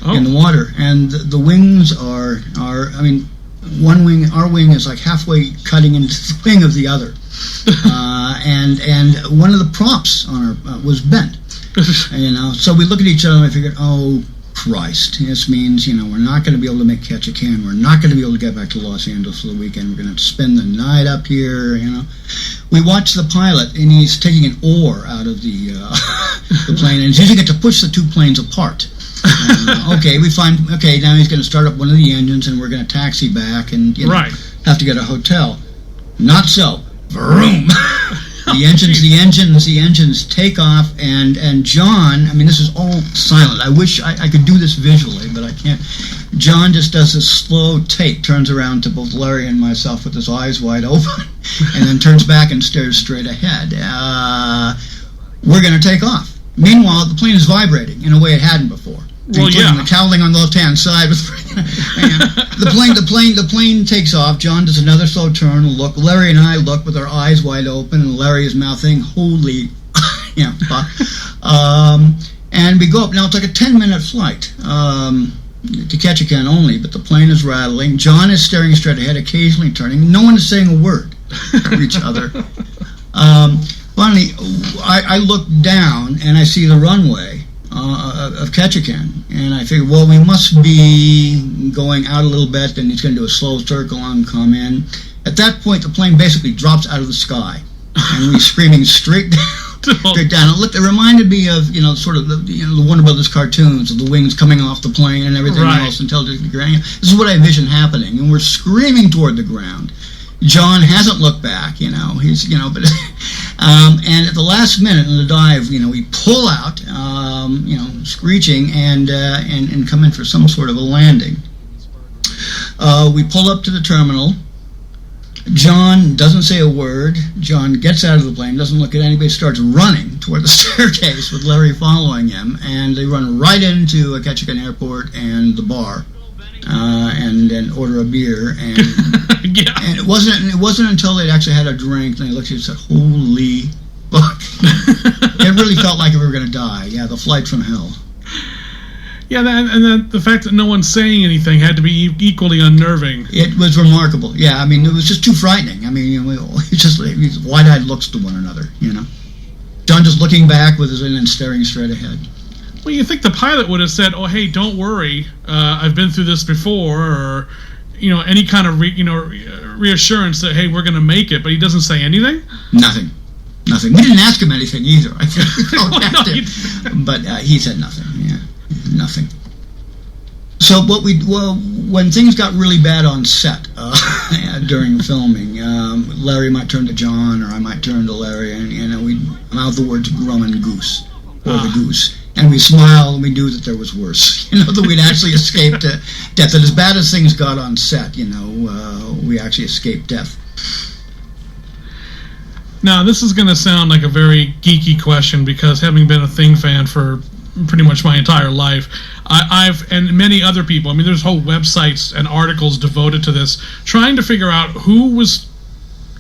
in the water, and the wings are one wing, our wing is like halfway cutting into the wing of the other, and one of the props on our was bent, so we look at each other and we figured, oh Christ, this means we're not going to be able to make Ketchikan, we're not going to be able to get back to Los Angeles for the weekend, we're going to have to spend the night up here. We watch the pilot, and he's taking an oar out of the the plane, and he's using it to push the two planes apart. Now he's going to start up one of the engines, and we're going to taxi back and have to get a hotel. Not so. Vroom! The engines take off, and John, I mean, this is all silent. I wish I could do this visually, but I can't. John just does this slow take, turns around to both Larry and myself with his eyes wide open, and then turns back and stares straight ahead. We're going to take off. Meanwhile, the plane is vibrating in a way it hadn't before. Including the cowling on the left-hand side. The plane takes off. John does another slow turn, look. Larry and I look with our eyes wide open, and Larry is mouthing, "Holy," and we go up. Now it's like a 10-minute flight to Ketchikan only, but the plane is rattling. John is staring straight ahead, occasionally turning. No one is saying a word to each other. Finally, I look down and I see the runway of Ketchikan, and I figure, well, we must be going out a little bit, then he's going to do a slow circle and come in. At that point, the plane basically drops out of the sky, and we're screaming straight down. It reminded me of sort of the Warner Brothers cartoons of the wings coming off the plane and everything else until the ground. This is what I envision happening, and we're screaming toward the ground. John hasn't looked back, but and at the last minute in the dive, we pull out, screeching and come in for some sort of a landing. We pull up to the terminal. John doesn't say a word. John gets out of the plane, doesn't look at anybody, starts running toward the staircase with Larry following him, and they run right into Ketchikan Airport and the bar. And then order a beer, and and it wasn't until they'd actually had a drink and they looked at it and said, "Holy fuck!" It really felt like we were going to die. Yeah, the flight from hell. Yeah, and the fact that no one's saying anything had to be equally unnerving. It was remarkable. Yeah, I mean, it was just too frightening. I mean, these wide-eyed looks to one another. John just looking back with his and staring straight ahead. Well, you think the pilot would have said, "Oh, hey, don't worry, I've been through this before," or any kind of reassurance that, hey, we're going to make it, but he doesn't say anything. Nothing. We didn't ask him anything either. I think but he said nothing. Yeah, nothing. So when things got really bad on set during filming, Larry might turn to John, or I might turn to Larry, and we'd mouth the words "grum and goose" or the goose. And we smiled, and we knew that there was worse. That we'd actually escaped death. That as bad as things got on set, we actually escaped death. Now, this is going to sound like a very geeky question, because having been a Thing fan for pretty much my entire life, I've and many other people, I mean, there's whole websites and articles devoted to this, trying to figure out who was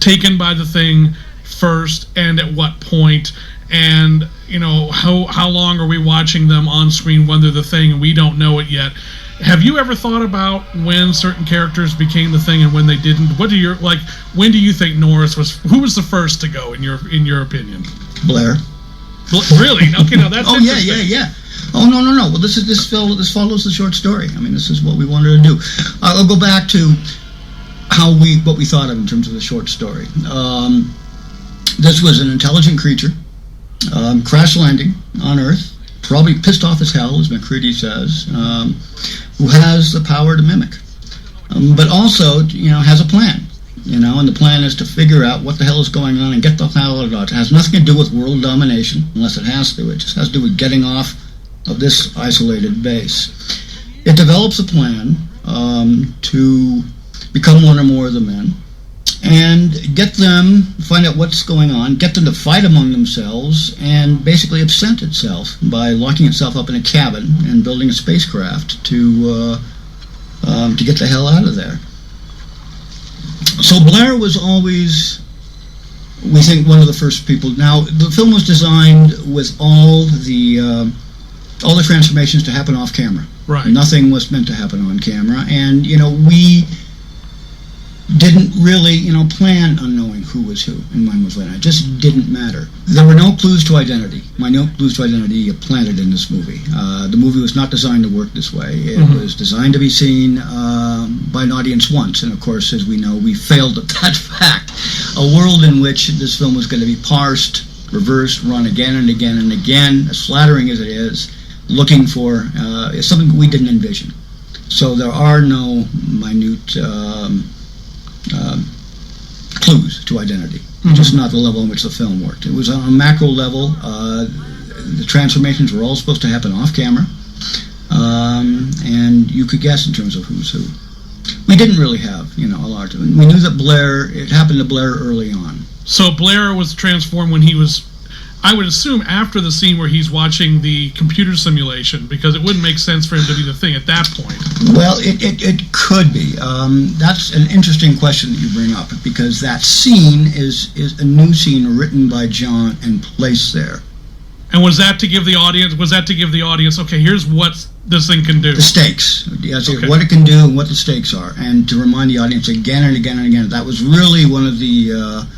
taken by the Thing first and at what point. And how long are we watching them on screen when they're the Thing and we don't know it yet? Have you ever thought about when certain characters became the Thing and when they didn't? When do you think Norris who was the first to go in your opinion? Blair. Really? Okay, now that's yeah. Oh no. Well, this follows the short story. I mean, this is what we wanted to do. I'll go back to what we thought of in terms of the short story. This was an intelligent creature. Crash landing on Earth, probably pissed off as hell, as McCready says, who has the power to mimic, but also, has a plan, and the plan is to figure out what the hell is going on and get the hell out of it. It has nothing to do with world domination, unless it has to. It just has to do with getting off of this isolated base. It develops a plan to become one or more of the men, and find out what's going on, get them to fight among themselves, and basically absent itself by locking itself up in a cabin and building a spacecraft to get the hell out of there. So Blair was always, we think, one of the first people. Now, the film was designed with all the transformations to happen off camera. Right. Nothing was meant to happen on camera, and we didn't really, plan on knowing who was who and when was when. It just didn't matter. There were no clues to identity. No clues to identity planted in this movie. The movie was not designed to work this way. It was designed to be seen by an audience once, and of course, as we know, we failed at that fact. A world in which this film was going to be parsed reverse, run again and again and again, as flattering as it is, looking for is something we didn't envision. So there are no minute clues to identity. Just not the level in which the film worked. It was on a macro level. The transformations were all supposed to happen off camera, and you could guess in terms of who's who. We didn't really have, a large. We knew that it happened to Blair early on. So Blair was transformed when he was, I would assume, after the scene where he's watching the computer simulation, because it wouldn't make sense for him to be the Thing at that point. Well, it could be. That's an interesting question that you bring up, because that scene is a new scene written by John and placed there. And was that to give the audience, okay, here's what this thing can do? The stakes. Yes, okay. What it can do and what the stakes are. And to remind the audience again and again and again, that was really one of the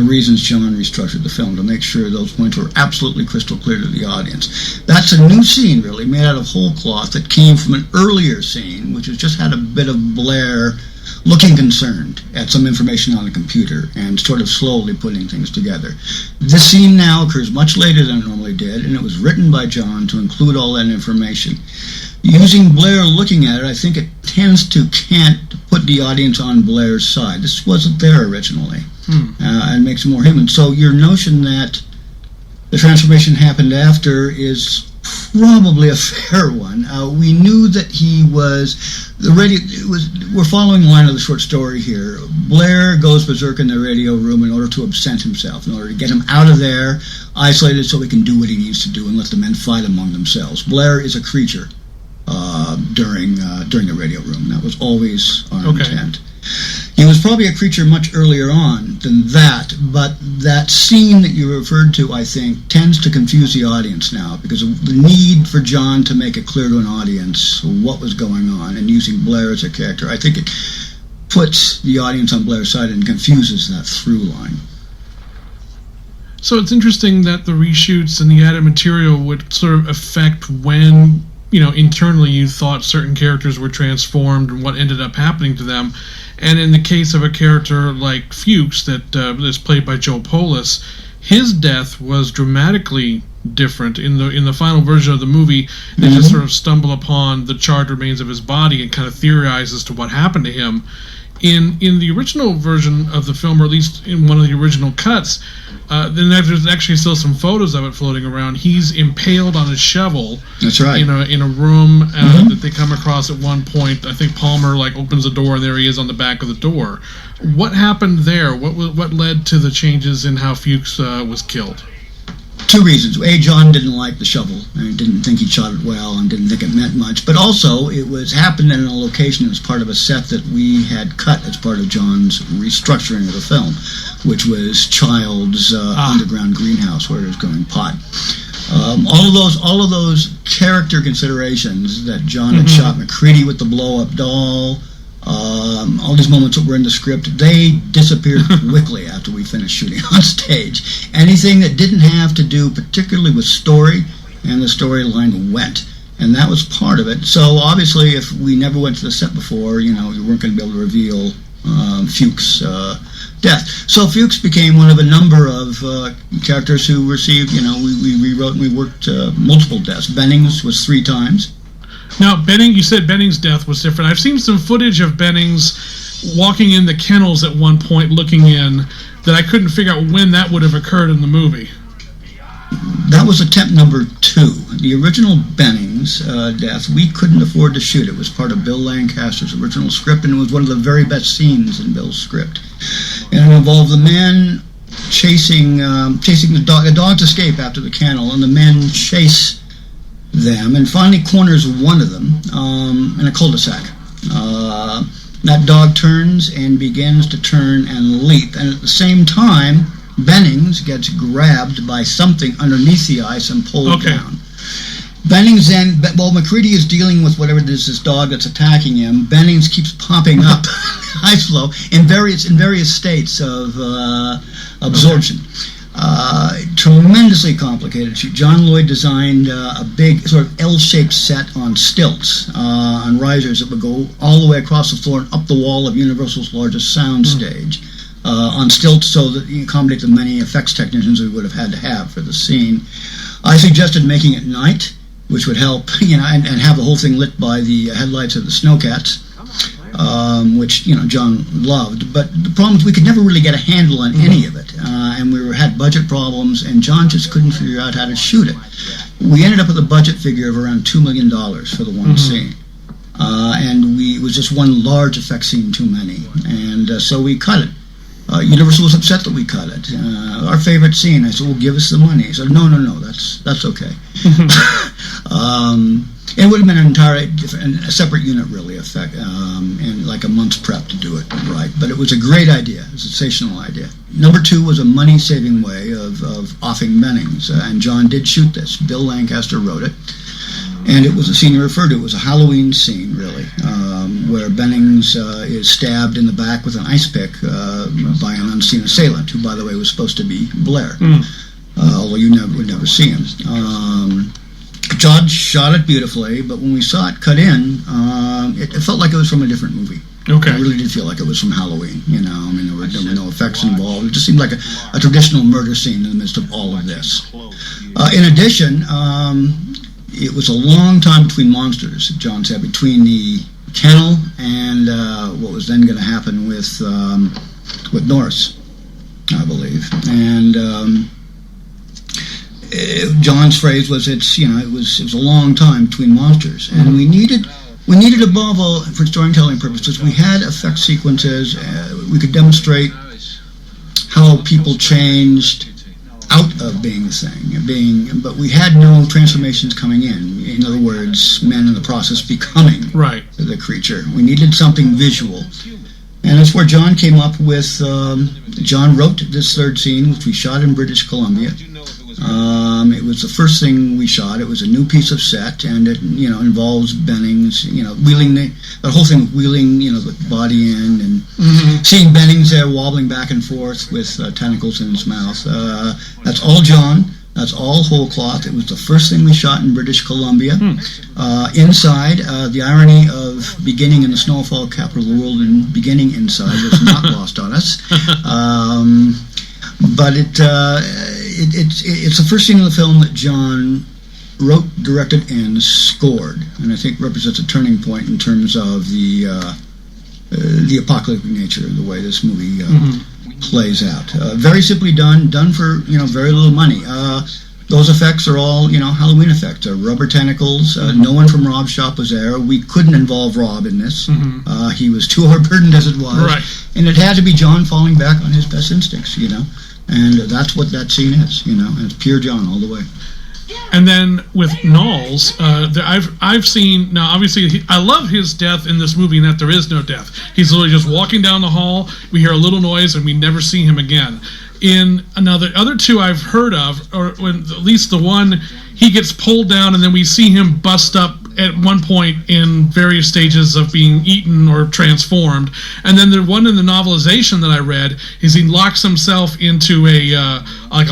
reasons John restructured the film, to make sure those points were absolutely crystal clear to the audience. That's a new scene, really, made out of whole cloth, that came from an earlier scene, which has just had a bit of Blair looking concerned at some information on the computer and sort of slowly putting things together. This scene now occurs much later than it normally did, and it was written by John to include all that information. Using Blair looking at it, I think it tends to put the audience on Blair's side. This wasn't there originally, and makes it more human. So your notion that the transformation happened after is probably a fair one. We knew that he was we're following the line of the short story here. Blair goes berserk in the radio room in order to absent himself, in order to get him out of there, isolated, so he can do what he needs to do and let the men fight among themselves. Blair is a creature during the radio room. That was always our intent. He was probably a creature much earlier on than that, but that scene that you referred to, I think, tends to confuse the audience now, because of the need for John to make it clear to an audience what was going on, and using Blair as a character. I think it puts the audience on Blair's side and confuses that through line. So it's interesting that the reshoots and the added material would sort of affect when, internally you thought certain characters were transformed and what ended up happening to them. And in the case of a character like Fuchs that is played by Joe Polis, his death was dramatically different. In the final version of the movie, they just sort of stumble upon the charred remains of his body and kind of theorize as to what happened to him. In the original version of the film, or at least in one of the original cuts, then there's actually still some photos of it floating around. He's impaled on a shovel. That's right. In a room that they come across at one point. I think Palmer opens the door, and there he is on the back of the door. What happened there? What led to the changes in how Fuchs was killed? Two reasons. A, John didn't like the shovel, and didn't think he shot it well, and didn't think it meant much. But also, it happened in a location as part of a set that we had cut as part of John's restructuring of the film, which was Child's underground greenhouse where he was growing pot. All of those character considerations that John had shot McCready with the blow-up doll, all these moments that were in the script, they disappeared quickly after we finished shooting on stage. Anything that didn't have to do particularly with story and the storyline went, and that was part of it. So obviously, if we never went to the set before, you weren't going to be able to reveal Fuchs' death. So Fuchs became one of a number of characters who received, we rewrote and we worked multiple deaths. Bennings was 3 times. Now, you said Bennings' death was different. I've seen some footage of Bennings walking in the kennels at one point, looking in, that I couldn't figure out when that would have occurred in the movie. That was attempt number 2. The original Bennings death, we couldn't afford to shoot. It was part of Bill Lancaster's original script, and it was one of the very best scenes in Bill's script. And it involved the man chasing the dog. The dogs escape after the kennel, and the men chase them, and finally corners one of them in a cul-de-sac. That dog turns and begins to turn and leap, and at the same time, Bennings gets grabbed by something underneath the ice and pulled down. Bennings then, while McCready is dealing with whatever it is, this dog that's attacking him, Bennings keeps popping up ice flow in various states of absorption. Tremendously complicated shoot. John Lloyd designed a big sort of L-shaped set on stilts, on risers that would go all the way across the floor and up the wall of Universal's largest sound stage. on stilts so that you accommodate the many effects technicians we would have had to have for the scene. I suggested making it night, which would help, and have the whole thing lit by the headlights of the snowcats, which, John loved. But the problem is we could never really get a handle on any of it, and we had budget problems, and John just couldn't figure out how to shoot it. We ended up with a budget figure of around $2 million for the one scene. And it was just one large effect scene too many, and so we cut it. Universal was upset that we cut it. Our favorite scene. I said, "Well, give us the money." He said, "No, that's okay." It would have been an entirely different, a separate unit, really, effect, and like a month's prep to do it right. But it was a great idea, a sensational idea. Number 2 was a money-saving way of offing Bennings, and John did shoot this. Bill Lancaster wrote it. And it was a scene you referred to. It was a Halloween scene, really, where Bennings is stabbed in the back with an ice pick by an unseen assailant, who, by the way, was supposed to be Blair, although you would never see him. John shot it beautifully, but when we saw it cut in, it felt like it was from a different movie. Okay. It really did feel like it was from Halloween, there were no effects involved. It just seemed like a traditional murder scene in the midst of all of this. In addition, it was a long time between monsters, John said, between the kennel and what was then going to happen with Norris, I believe. And John's phrase was, it was a long time between monsters, and we needed above all, for storytelling purposes, we had effect sequences. We could demonstrate how people changed out of being the thing, but we had no transformations coming in. In other words, men in the process becoming the creature. We needed something visual, and that's where John came up with. John wrote this third scene, which we shot in British Columbia. It was the first thing we shot. It was a new piece of set, and it involves Bennings, wheeling the whole thing, wheeling the body in, and seeing Bennings there wobbling back and forth with tentacles in his mouth. That's all John. That's all whole cloth. It was the first thing we shot in British Columbia. Inside, the irony of beginning in the snowfall capital of the world and beginning inside was not lost on us. But it's the first scene in the film that John wrote, directed, and scored, and I think represents a turning point in terms of the apocalyptic nature of the way this movie plays out. Very simply done for very little money. Those effects are all Halloween effects. Rubber tentacles. No one from Rob's shop was there. We couldn't involve Rob in this. He was too overburdened as it was, and it had to be John falling back on his best instincts. And that's what that scene is, and it's pure John all the way. And then with Knowles, I've seen, now obviously I love his death in this movie in that there is no death. He's literally just walking down the hall, we hear a little noise, and we never see him again. In the other two I've heard of, or at least the one, he gets pulled down and then we see him bust up at one point in various stages of being eaten or transformed. And then the one in the novelization that I read is he locks himself into a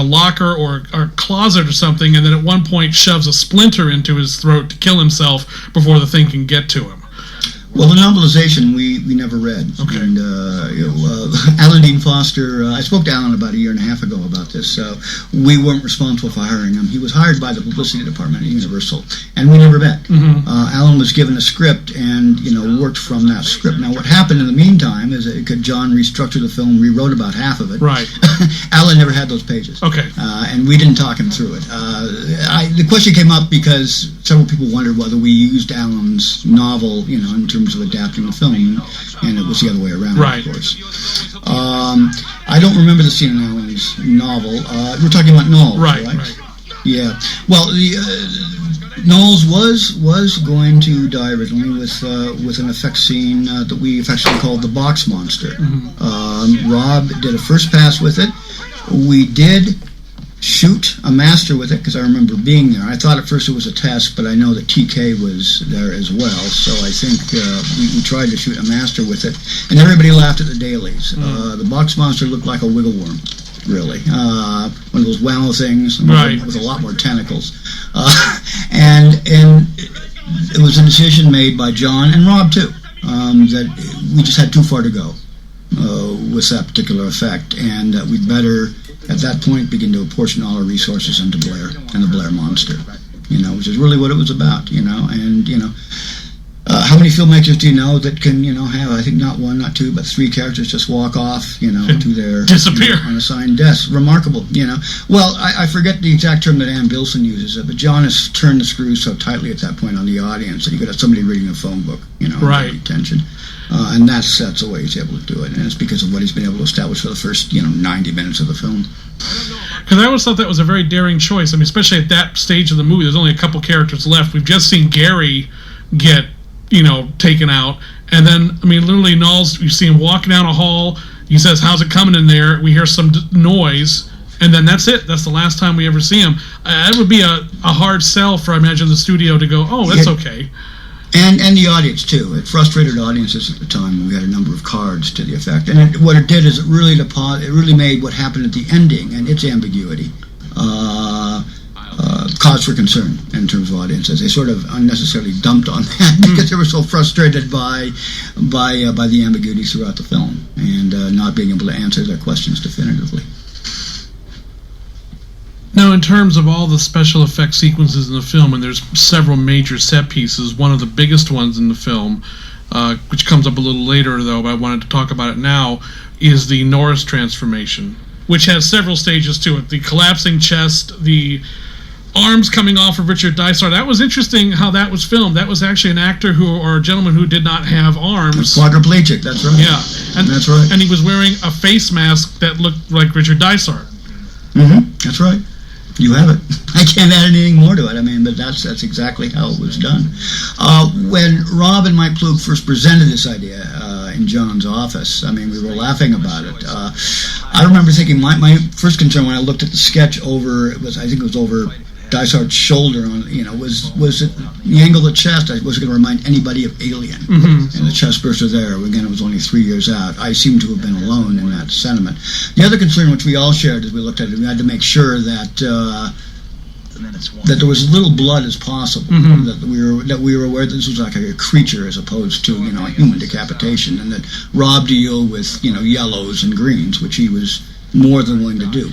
locker or closet or something, and then at one point shoves a splinter into his throat to kill himself before the thing can get to him. Well, the novelization we never read. Okay. And Alan Dean Foster, I spoke to Alan about a year and a half ago about this. We weren't responsible for hiring him. He was hired by the publicity department at Universal, and we never met. Alan was given a script and worked from that script. Now, what happened in the meantime is that John restructured the film, rewrote about half of it. Right. Alan never had those pages. Okay. And we didn't talk him through it. The question came up because several people wondered whether we used Alan's novel, in terms of adapting the film, and it was the other way around, of course. I don't remember the scene in Alan's novel. We're talking about Knowles, right? Yeah. Well, Knowles was going to die originally with an effect scene that we affectionately called the box monster. Rob did a first pass with it. We did shoot a master with it because I remember being there. I thought at first it was a test, but I know that TK was there as well, so I think we tried to shoot a master with it, and everybody laughed at the dailies. The box monster looked like a wiggle worm, really. One of those wow things with a lot more tentacles. And it was a decision made by John and Rob too, that we just had too far to go. with that particular effect, and that we'd better, at that point, begin to apportion all our resources into Blair and the Blair Monster, which is really what it was about, and, how many filmmakers do you know that can, have, I think not one, not two, but three characters just walk off, to their disappear unassigned deaths? Remarkable, Well, I forget the exact term that Ann Bilson uses, but John has turned the screws so tightly at that point on the audience that you could have somebody reading a phone book, right. Tension. And that's the way he's able to do it, and it's because of what he's been able to establish for the first, 90 minutes of the film. Because I always thought that was a very daring choice. I mean, especially at that stage of the movie, there's only a couple characters left. We've just seen Gary get taken out. And then, literally Knowles, you see him walking down a hall. He says, "How's it coming in there?" We hear some noise. And then that's it. That's the last time we ever see him. It would be a hard sell for, I imagine, the studio to go, "Oh, that's okay." And the audience, too. It frustrated audiences at the time. We had a number of cards to the effect. And what it did is it really made what happened at the ending and its ambiguity cause for concern in terms of audiences. They sort of unnecessarily dumped on that because they were so frustrated by the ambiguity throughout the film and not being able to answer their questions definitively. Now, in terms of all the special effects sequences in the film, and there's several major set pieces, one of the biggest ones in the film, which comes up a little later, though, but I wanted to talk about it now, is the Norris transformation, which has several stages to it. The collapsing chest, the arms coming off of Richard Dysart. That was interesting how that was filmed. That was actually an actor or a gentleman who did not have arms. Quadriplegic, that's right. Yeah, that's right. And he was wearing a face mask that looked like Richard Dysart. That's right. You have it. I can't add anything more to it. But that's exactly how it was done. When Rob and Mike Ploog first presented this idea in John's office, we were laughing about it. I remember thinking my first concern when I looked at the sketch over Dysart's shoulder was it the angle of the chest. I wasn't going to remind anybody of Alien, and the chest burster there. Again, it was only 3 years out. I seem to have been alone in that sentiment. The other concern, which we all shared as we looked at it, we had to make sure that there was as little blood as possible. That we were aware that this was like a creature as opposed to a human decapitation, and that Rob deal with yellows and greens, which he was more than willing to do.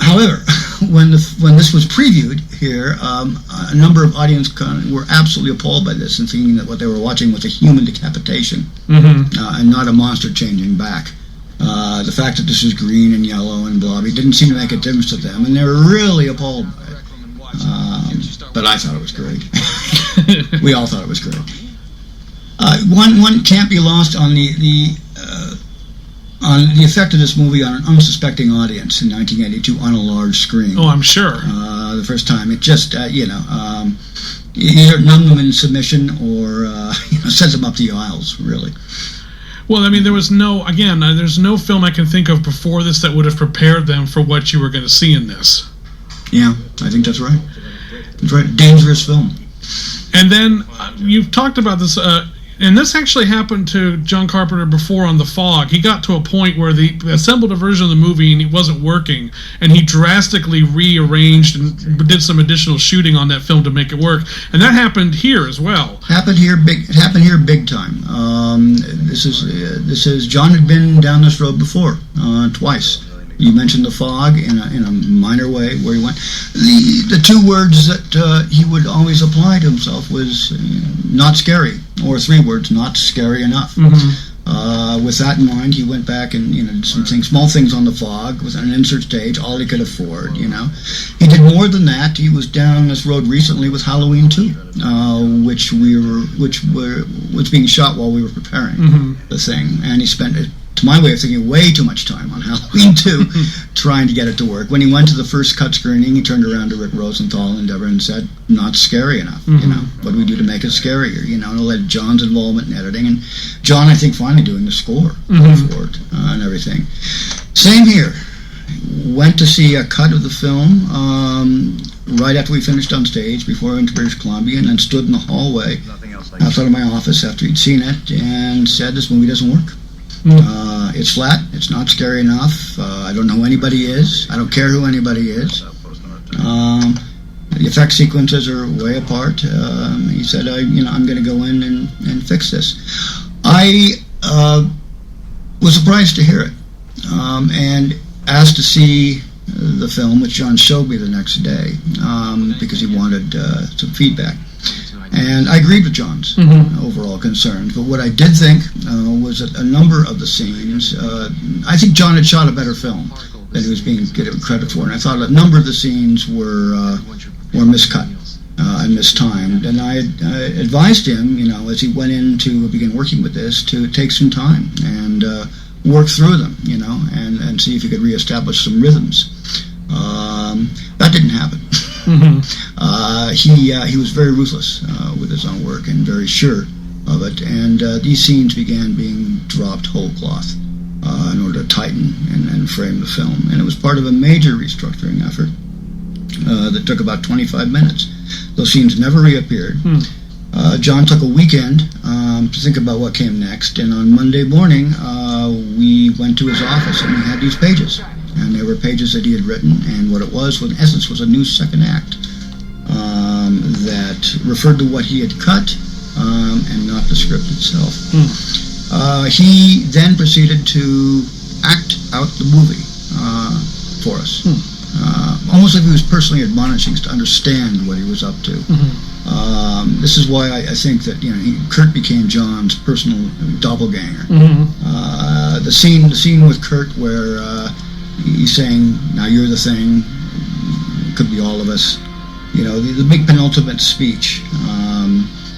However, when this was previewed here, a number of audience were absolutely appalled by this and thinking that what they were watching was a human decapitation and not a monster changing back. The fact that this is green and yellow and blobby didn't seem to make a difference to them, and they were really appalled by it. But I thought it was great. We all thought it was great. One can't be lost on the effect of this movie on an unsuspecting audience in 1982 on a large screen. Oh, I'm sure. The first time, it just either numbed them in submission or sent them up the aisles, really. Well, there was there's no film I can think of before this that would have prepared them for what you were going to see in this. Yeah, I think that's right. That's right. Dangerous film. And then you've talked about this, and this actually happened to John Carpenter before on The Fog. He got to a point where they assembled a version of the movie and it wasn't working, and he drastically rearranged and did some additional shooting on that film to make it work. And that happened here as well. It happened here big time. This is John had been down this road before, twice. You mentioned The Fog in a minor way where he went. The two words that he would always apply to himself was not scary, or three words, not scary enough. With that in mind, he went back and did some small things on The Fog with an insert stage, all he could afford. He did more than that. He was down this road recently with Halloween 2, which was being shot while we were preparing the thing, and he spent, to my way of thinking, way too much time on Halloween 2 trying to get it to work. When he went to the first cut screening, he turned around to Rick Rosenthal and Deborah and said, not scary enough. What do we do to make it scarier? And it led John's involvement in editing, and John, I think, finally doing the score for it and everything. Same here. Went to see a cut of the film right after we finished on stage, before I went to British Columbia, and then stood in the hallway outside of my office after he'd seen it and said, this movie doesn't work. It's flat. It's not scary enough. I don't know who anybody is. I don't care who anybody is. The effect sequences are way apart. He said, I'm going to go in and fix this. I was surprised to hear it, and asked to see the film, which John showed me the next day, because he wanted some feedback. And I agreed with John's overall concerns, but what I did think was that a number of the scenes, I think John had shot a better film than he was being given credit for, and I thought a number of the scenes were miscut and mistimed, and I advised him, as he went in to begin working with this, to take some time and work through them, and see if he could reestablish some rhythms. That didn't happen. He was very ruthless with his own work and very sure of it, and these scenes began being dropped whole cloth in order to tighten and frame the film, and it was part of a major restructuring effort that took about 25 minutes. Those scenes never reappeared. John took a weekend to think about what came next, and on Monday morning we went to his office and we had these pages, and there were pages that he had written, and what it was in essence was a new second act that referred to what he had cut and not the script itself. He then proceeded to act out the movie for us, almost like he was personally admonishing us to understand what he was up to. This is why I think that Kurt became John's personal doppelganger. The scene with Kurt where he's saying, "Now you're the thing," could be all of us. The big penultimate speech.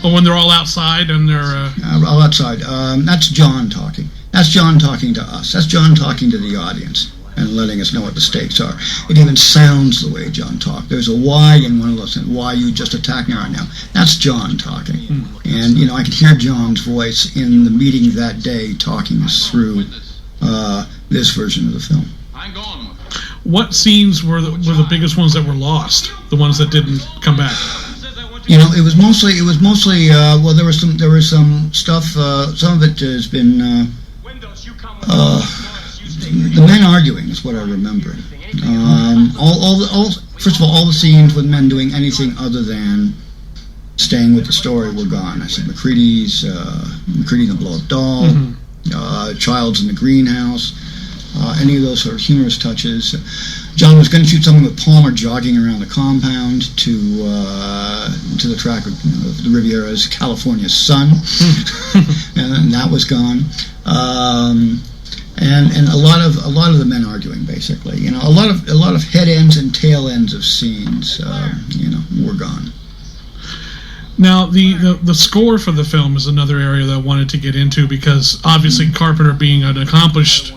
When they're all outside and they're all outside. That's John talking. That's John talking to us. That's John talking to the audience and letting us know what the stakes are. It even sounds the way John talked. There's a why in one of those things. Why are you just attacking right now? That's John talking. And, I could hear John's voice in the meeting that day talking us through this version of the film. What scenes were the biggest ones that were lost? The ones that didn't come back? It was mostly. Well, there was some stuff. Some of it has been. The men arguing is what I remember. First of all the scenes with men doing anything other than staying with the story were gone. I said McCready and the Blow-Up Doll, Child's in the Greenhouse, any of those sort of humorous touches. John was going to shoot something with Palmer jogging around the compound to the track of the Riviera's California Sun, and that was gone. And a lot of the men arguing, basically. A lot of head ends and tail ends of scenes, were gone. Now, the score for the film is another area that I wanted to get into, because obviously Carpenter, being an accomplished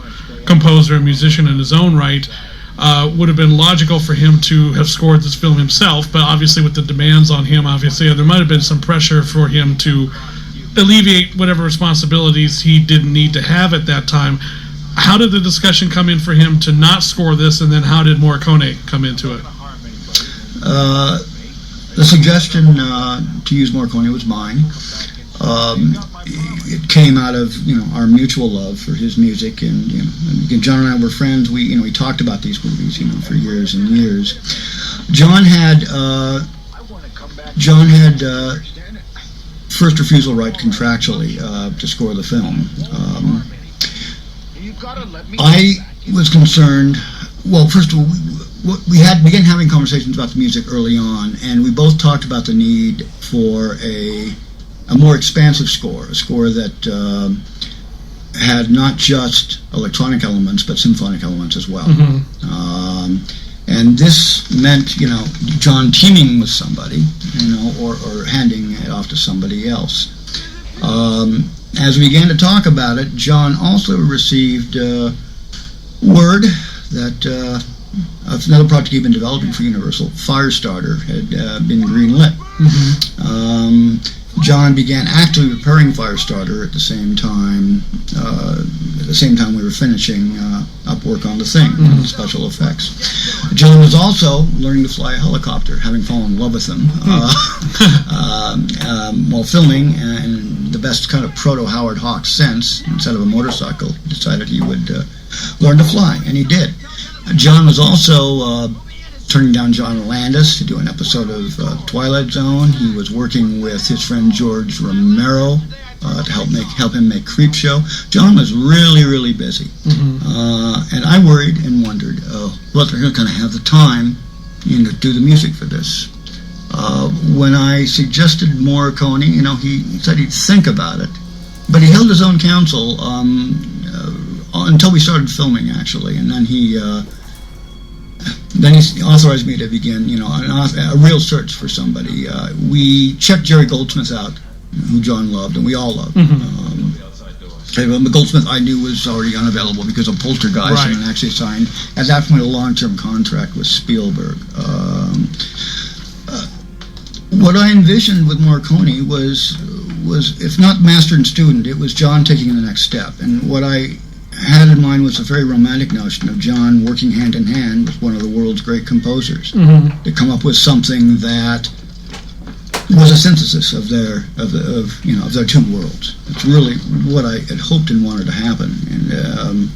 composer and musician in his own right, would have been logical for him to have scored this film himself, but obviously with the demands on him, there might have been some pressure for him to alleviate whatever responsibilities he didn't need to have at that time. How did the discussion come in for him to not score this, and then how did Morricone come into it? The suggestion to use Morricone was mine. It came out of our mutual love for his music, and John and I were friends. We talked about these movies for years and years. John had first refusal right contractually to score the film. I was concerned. Well, first of all, we began having conversations about the music early on, and we both talked about the need for a more expansive score, a score that had not just electronic elements but symphonic elements as well. And this meant, John teaming with somebody, or handing it off to somebody else. As we began to talk about it, John also received word that another project he'd been developing for Universal, Firestarter, had been greenlit. John began actively preparing Firestarter at the same time. We were finishing up work on The Thing, the special effects. John was also learning to fly a helicopter, having fallen in love with them while filming, and the best kind of proto-Howard Hawks sense, instead of a motorcycle, decided he would learn to fly, and he did. John was also turning down John Landis to do an episode of Twilight Zone. He was working with his friend George Romero to help him make Creepshow. John was really, really busy, and I worried and wondered whether they're going to have the time, to do the music for this. When I suggested Morricone, he said he'd think about it, but he held his own counsel until we started filming, actually, and then he authorized me to begin, a real search for somebody. We checked Jerry Goldsmith out, who John loved, and we all loved. Goldsmith I knew was already unavailable because of Poltergeist, and actually signed at that point a long-term contract with Spielberg. What I envisioned with Morricone was if not master and student, it was John taking the next step. And what I had in mind was a very romantic notion of John working hand in hand with one of the world's great composers to come up with something that was a synthesis of their two worlds. It's really what I had hoped and wanted to happen, and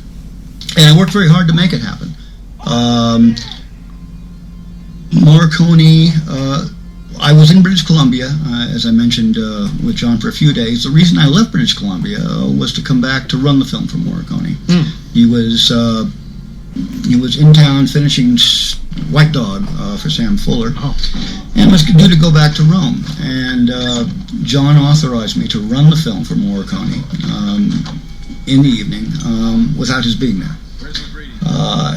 I worked very hard to make it happen. Morricone. I was in British Columbia, as I mentioned, with John for a few days. The reason I left British Columbia was to come back to run the film for Morricone. He was in town finishing White Dog for Sam Fuller, and was due to go back to Rome. And John authorized me to run the film for Morricone in the evening without his being there.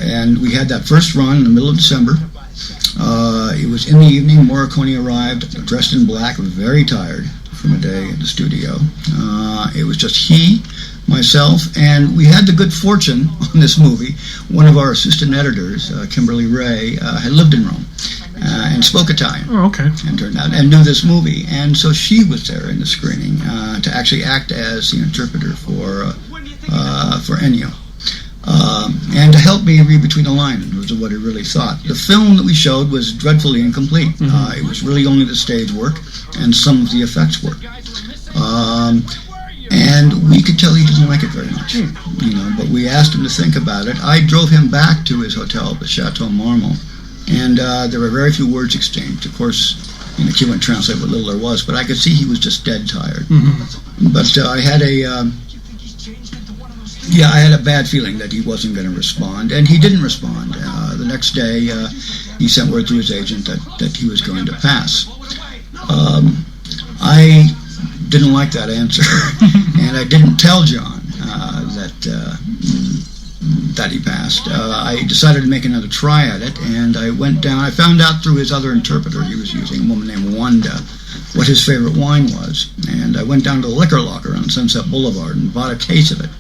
And we had that first run in the middle of December. It was in the evening. Morricone arrived dressed in black, very tired from a day in the studio. It was just he, myself, and we had the good fortune on this movie. One of our assistant editors, Kimberly Ray, had lived in Rome and spoke Italian. Oh, okay. And turned out and knew this movie, and so she was there in the screening to actually act as the interpreter for Ennio. And to help me read between the lines of what he really thought. The film that we showed was dreadfully incomplete. It was really only the stage work and some of the effects work. And we could tell he didn't like it very much, but we asked him to think about it. I drove him back to his hotel, the Chateau Marmont, and there were very few words exchanged. Of course, he wouldn't translate what little there was, but I could see he was just dead tired. But I had I had a bad feeling that he wasn't going to respond, and he didn't respond. The next day, he sent word to his agent that he was going to pass. I didn't like that answer, and I didn't tell John that he passed. I decided to make another try at it, and I went down. I found out through his other interpreter he was using, a woman named Wanda, what his favorite wine was, and I went down to the liquor locker on Sunset Boulevard and bought a case of it.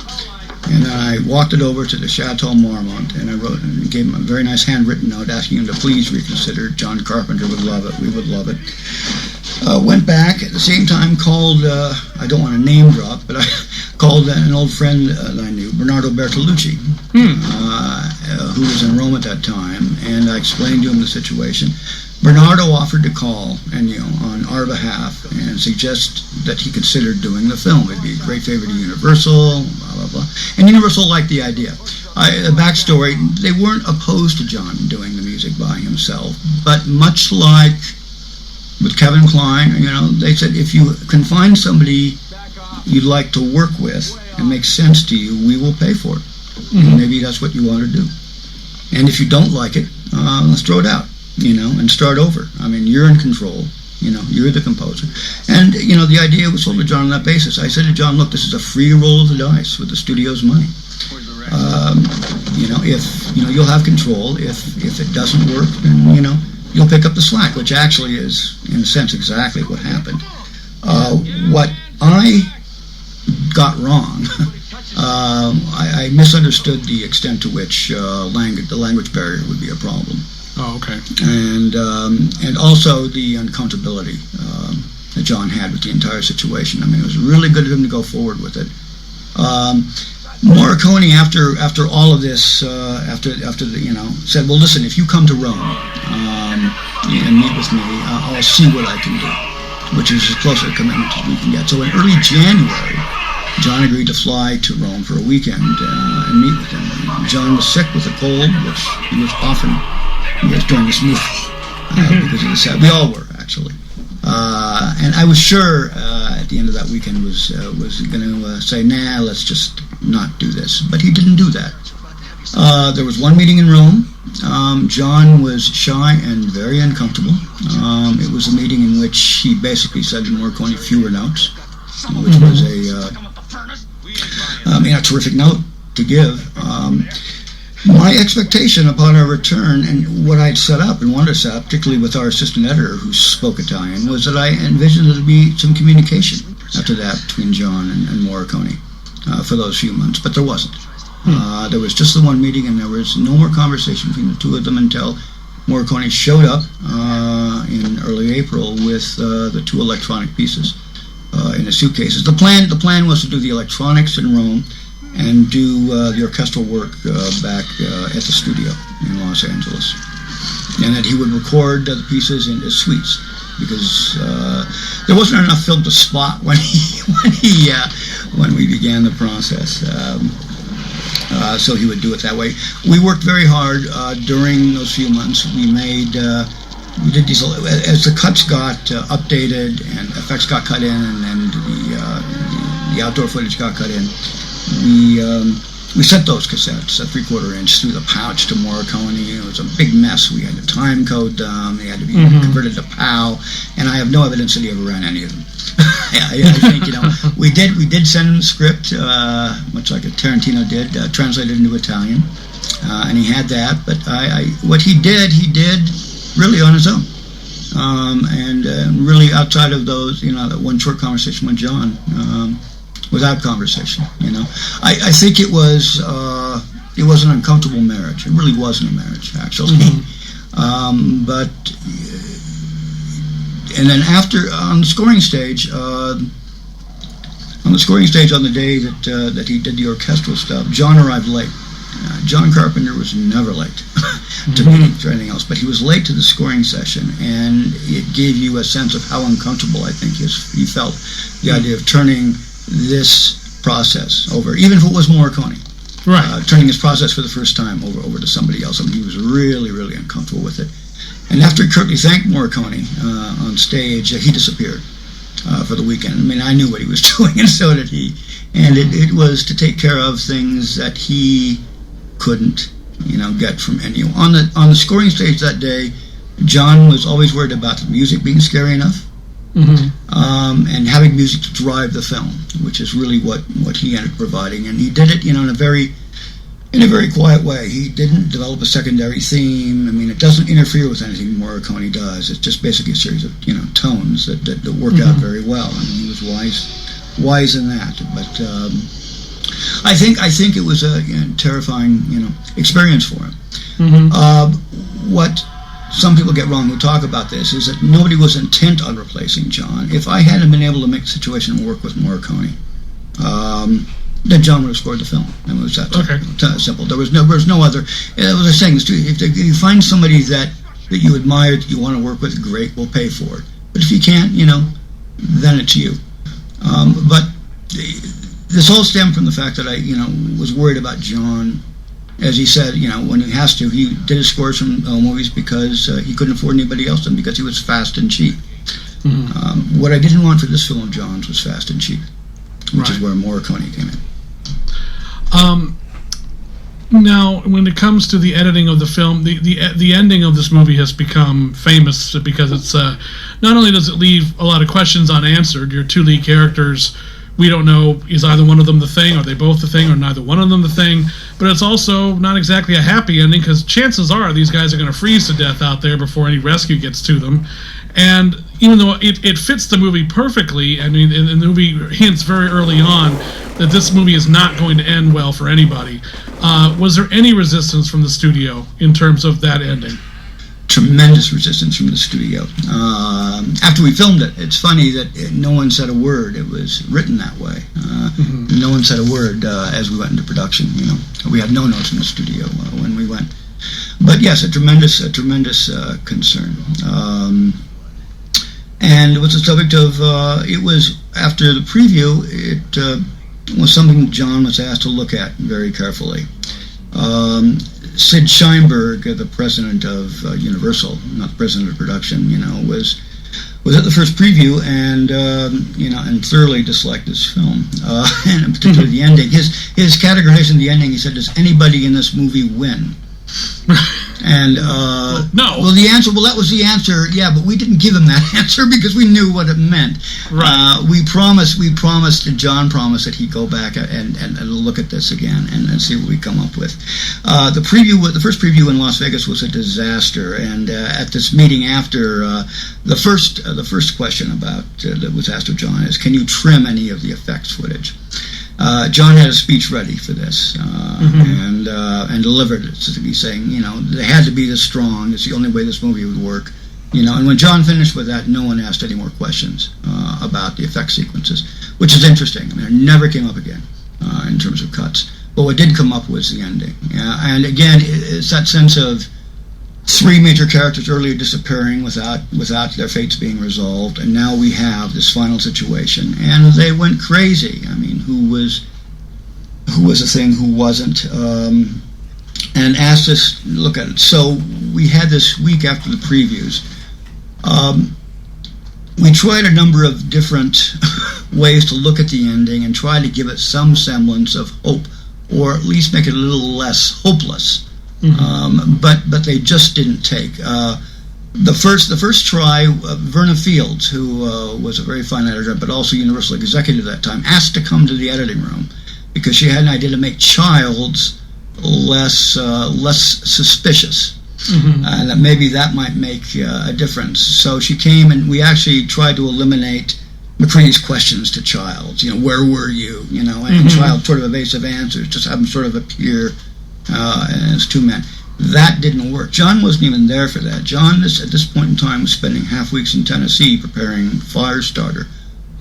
And I walked it over to the Chateau Marmont, and I wrote and gave him a very nice handwritten note asking him to please reconsider. John Carpenter would love it. We would love it. Went back at the same time, called, I don't want to name drop, but I called an old friend that I knew, Bernardo Bertolucci, who was in Rome at that time, and I explained to him the situation. Bernardo offered to call Ennio on our behalf and suggest that he considered doing the film. It'd be a great favor to Universal, blah, blah, blah. And Universal liked the idea. The backstory, they weren't opposed to John doing the music by himself, but much like with Kevin Kline, they said, if you can find somebody you'd like to work with and makes sense to you, we will pay for it. And maybe that's what you want to do. And if you don't like it, let's throw it out. And start over. I mean, you're in control. You're the composer. And, the idea was sold to John on that basis. I said to John, look, this is a free roll of the dice with the studio's money. If, you'll have control. If it doesn't work, then, you'll pick up the slack, which actually is, in a sense, exactly what happened. What I got wrong, I misunderstood the extent to which the language barrier would be a problem. Oh, okay. And also the uncomfortability that John had with the entire situation. I mean, it was really good of him to go forward with it. Morricone, after all of this, after said, well, listen, if you come to Rome and meet with me, I'll see what I can do, which is as close a commitment as we can get. So in early January, John agreed to fly to Rome for a weekend and meet with him. John was sick with a cold, which he was often during this movie because of the sad. We all were, actually. And I was sure at the end of that weekend was going to say, nah, let's just not do this. But he didn't do that. There was one meeting in Rome. John was shy and very uncomfortable. It was a meeting in which he basically said to Morricone fewer notes, which was a terrific note to give. My expectation upon our return, and what I'd set up and wanted to set up, particularly with our assistant editor who spoke Italian, was that I envisioned there to be some communication after that between John and Morricone for those few months, but there wasn't. There was just the one meeting, and there was no more conversation between the two of them until Morricone showed up in early April with the two electronic pieces in the suitcases. The plan was to do the electronics in Rome and do the orchestral work back at the studio in Los Angeles, and that he would record the pieces in his suites because there wasn't enough film to spot when we began the process. So he would do it that way. We worked very hard during those few months. We did these as the cuts got updated and effects got cut in, and the outdoor footage got cut in. We sent those cassettes, a 3/4 inch, through the pouch to Morricone. It was a big mess. We had to time code them. They had to be converted to PAL, and I have no evidence that he ever ran any of them. I think we did send him the script, much like Tarantino did, translated into Italian, and he had that. But what he did really on his own, and really outside of those, that one short conversation with John. Without conversation, I think it was an uncomfortable marriage. It really wasn't a marriage, actually. But and then after on the scoring stage on the day that he did the orchestral stuff, John arrived late. John Carpenter was never late to meetings or anything else, but he was late to the scoring session, and it gave you a sense of how uncomfortable I think he felt the idea of turning this process over, even if it was Morricone, turning his process for the first time over to somebody else. I mean, he was really, really uncomfortable with it. And after he curtly thanked Morricone on stage, he disappeared for the weekend. I mean, I knew what he was doing, and so did he. And it was to take care of things that he couldn't, get from anyone. On the scoring stage that day, John was always worried about the music being scary enough. And having music to drive the film, which is really what he ended up providing, and he did it, in a very quiet way. He didn't develop a secondary theme. I mean, it doesn't interfere with anything Morricone does. It's just basically a series of tones that work out very well. I mean, he was wise in that. But I think it was a terrifying experience for him. What some people get wrong who talk about this is that nobody was intent on replacing John. If I hadn't been able to make the situation work with Morricone, then John would have scored the film. I mean, it was that simple. There was no other. It was a saying. If you find somebody that you admire, that you want to work with, great, we'll pay for it. But if you can't, then it's you. But this all stemmed from the fact that I, was worried about John. As he said, when he has to, he did his scores from movies because he couldn't afford anybody else, and because he was fast and cheap. What I didn't want for this film of John's was fast and cheap, which is where Morricone came in. Now, when it comes to the editing of the film, the ending of this movie has become famous because it's not only does it leave a lot of questions unanswered. Your two lead characters, we don't know, is either one of them the thing, are they both the thing, or neither one of them the thing, but it's also not exactly a happy ending because chances are these guys are going to freeze to death out there before any rescue gets to them. And even though it fits the movie perfectly, I mean, the movie hints very early on that this movie is not going to end well for anybody. Was there any resistance from the studio in terms of that ending? Tremendous resistance from the studio. After we filmed it, it's funny that no one said a word. It was written that way. No one said a word as we went into production. We had no notes in the studio when we went. But yes, a tremendous concern. And it was the subject of. It was after the preview. It was something John was asked to look at very carefully. Sid Sheinberg, the president of Universal, not the president of production, was at the first preview and and thoroughly disliked this film, and in particular the ending. His categorization of the ending, he said, "Does anybody in this movie win?" And no. Well, that was the answer. Yeah, but we didn't give him that answer because we knew what it meant. Right. John promised that he'd go back and look at this again and see what we come up with. The first preview in Las Vegas was a disaster, and at this meeting after, the first question that was asked of John is, can you trim any of the effects footage? John had a speech ready for this, and delivered it, so he's saying, they had to be this strong. It's the only way this movie would work. And when John finished with that, no one asked any more questions about the effect sequences, which is interesting. I mean, it never came up again in terms of cuts. But what did come up was the ending. And again, it's that sense of three major characters earlier disappearing without their fates being resolved, and now we have this final situation. And they went crazy. I mean, who was the thing, who wasn't? And asked us to look at it. So we had this week after the previews. We tried a number of different ways to look at the ending and try to give it some semblance of hope, or at least make it a little less hopeless. But they just didn't take. The first try, Verna Fields, who was a very fine editor, but also Universal executive at that time, asked to come to the editing room because she had an idea to make Childs less suspicious, and that maybe that might make a difference. So she came, and we actually tried to eliminate McCready's questions to Childs. Where were you? And Childs sort of evasive answers, just have him sort of appear as two men. That didn't work. John wasn't even there for that. John, at this point in time, was spending half weeks in Tennessee preparing Firestarter.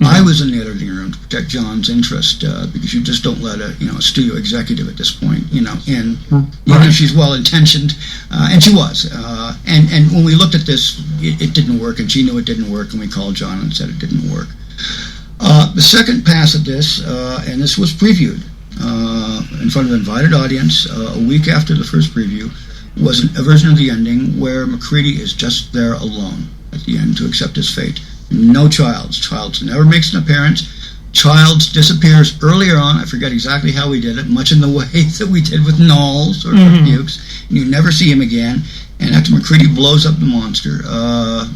I was in the editing room to protect John's interest because you just don't let a studio executive at this point in. Even if she's well intentioned, and she was. And when we looked at this, it didn't work, and she knew it didn't work, and we called John and said it didn't work. The second pass at this, and this was previewed in front of an invited audience a week after the first preview, was a version of the ending where McCready is just there alone at the end to accept his fate. No Childs. Childs never makes an appearance. Childs disappears earlier on. I forget exactly how we did it, much in the way that we did with Knowles or Fuchs. And you never see him again. And after McCready blows up the monster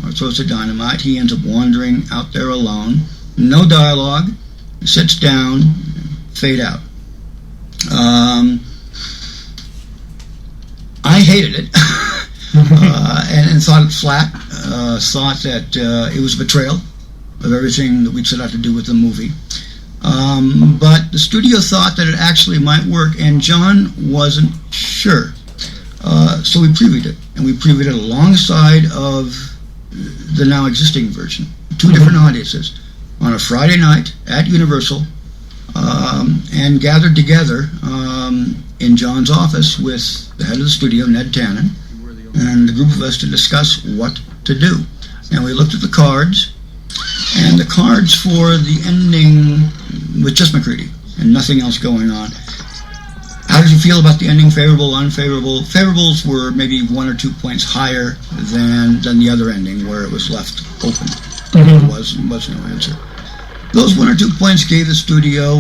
or throws the dynamite, he ends up wandering out there alone. No dialogue. Sits down. Fade out. I hated it and thought it flat. Thought that it was a betrayal of everything that we'd set out to do with the movie. But the studio thought that it actually might work, and John wasn't sure. So we previewed it, and we previewed it alongside of the now existing version. Two different audiences on a Friday night at Universal, and gathered together in John's office with the head of the studio, Ned Tannen, and a group of us to discuss what to do. And we looked at the cards, and the cards for the ending was just McCready and nothing else going on. How did you feel about the ending? Favorable, unfavorable? Favorables were maybe 1 or 2 points higher than the other ending, where it was left open. There was no answer. Those 1 or 2 points gave the studio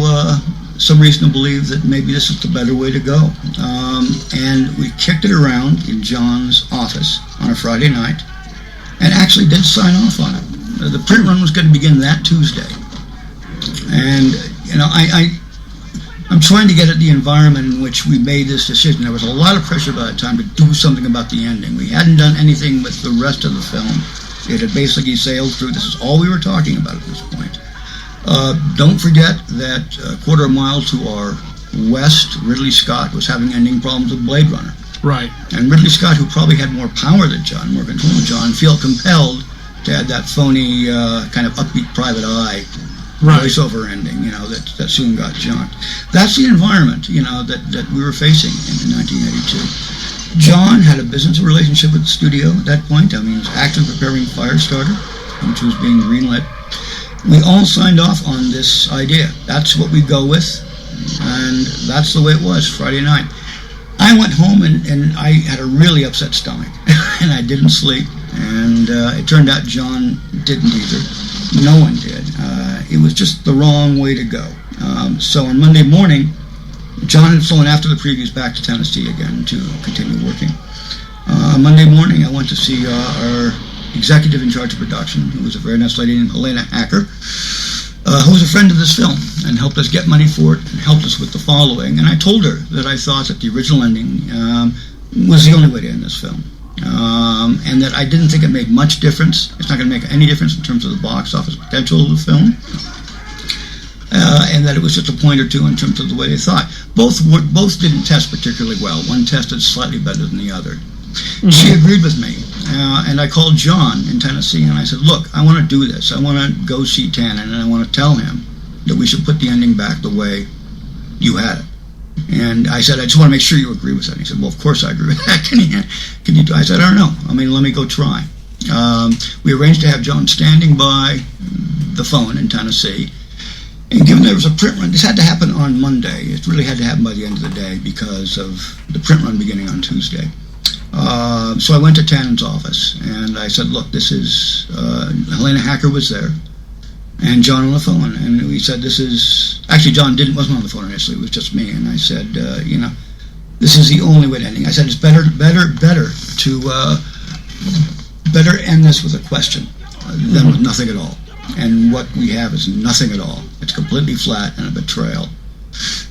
some reason to believe that maybe this is the better way to go. And we kicked it around in John's office on a Friday night and actually did sign off on it. The print run was going to begin that Tuesday. And, I'm trying to get at the environment in which we made this decision. There was a lot of pressure by the time to do something about the ending. We hadn't done anything with the rest of the film. It had basically sailed through. This is all we were talking about at this point. Don't forget that a quarter mile to our west, Ridley Scott was having ending problems with Blade Runner. Right. And Ridley Scott, who probably had more power than John, more control than John, felt compelled to add that phony kind of upbeat Private Eye voiceover ending, that soon got John. That's the environment, that we were facing in 1982. John had a business relationship with the studio at that point. I mean, he was actively preparing Firestarter, which was being greenlit. We all signed off on this idea. That's what we go with, and that's the way it was Friday night. I went home and I had a really upset stomach, and I didn't sleep, And it turned out John didn't either. No one did. It was just the wrong way to go. So on Monday morning, John had flown after the previews back to Tennessee again to continue working. On Monday morning, I went to see our executive in charge of production, who was a very nice lady named Helena Hacker, who was a friend of this film and helped us get money for it and helped us with the following. And I told her that I thought that the original ending was the only way to end this film. And that I didn't think it made much difference. It's not going to make any difference in terms of the box office potential of the film. And that it was just a point or two in terms of the way they thought. Both didn't test particularly well. One tested slightly better than the other. Mm-hmm. She agreed with me, and I called John in Tennessee, and I said, look, I want to do this. I want to go see Tannen, and I want to tell him that we should put the ending back the way you had it. And I said, I just want to make sure you agree with that. And he said, well, of course I agree with that. Can you do? I said, I don't know. I mean, let me go try. We arranged to have John standing by the phone in Tennessee. And given there was a print run, this had to happen on Monday. It really had to happen by the end of the day because of the print run beginning on Tuesday. So I went to Tannen's office, and I said, look, this is, Helena Hacker was there, and John on the phone, and we said, this is, actually John wasn't on the phone initially, it was just me, and I said, this is the only way to ending. I said, it's better end this with a question than with nothing at all. And what we have is nothing at all. It's completely flat and a betrayal.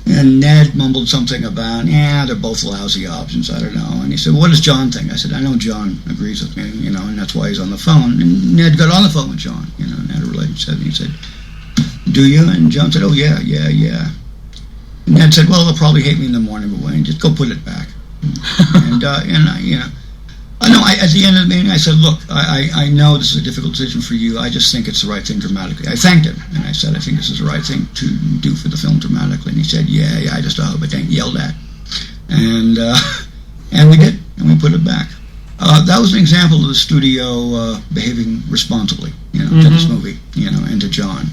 And Ned mumbled something about, they're both lousy options, I don't know. And he said, well, what does John think? I said, I know John agrees with me, and that's why he's on the phone. And Ned got on the phone with John, and had a relationship. And he said, do you? And John said, oh, yeah. And Ned said, well, they'll probably hate me in the morning, but Wayne, just go put it back. I know, at the end of the meeting, I said, look, I know this is a difficult decision for you. I just think it's the right thing dramatically. I thanked him, and I said, I think this is the right thing to do for the film dramatically. And he said, yeah, I just hope it ain't yelled at. And we did, and we put it back. That was an example of the studio behaving responsibly, to this movie, and to John,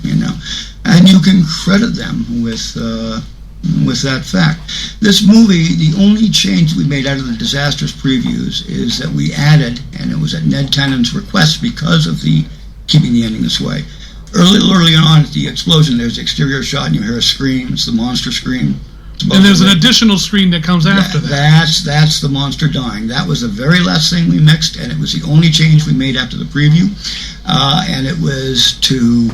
And you can credit them with that fact. This movie, the only change we made out of the disastrous previews is that we added, and it was at Ned Tannen's request because of the keeping the ending this way. Early on at the explosion, there's the exterior shot and you hear a scream. It's the monster scream. And there's an additional screen that comes after that. That's the monster dying. That was the very last thing we mixed, and it was the only change we made after the preview. And it was to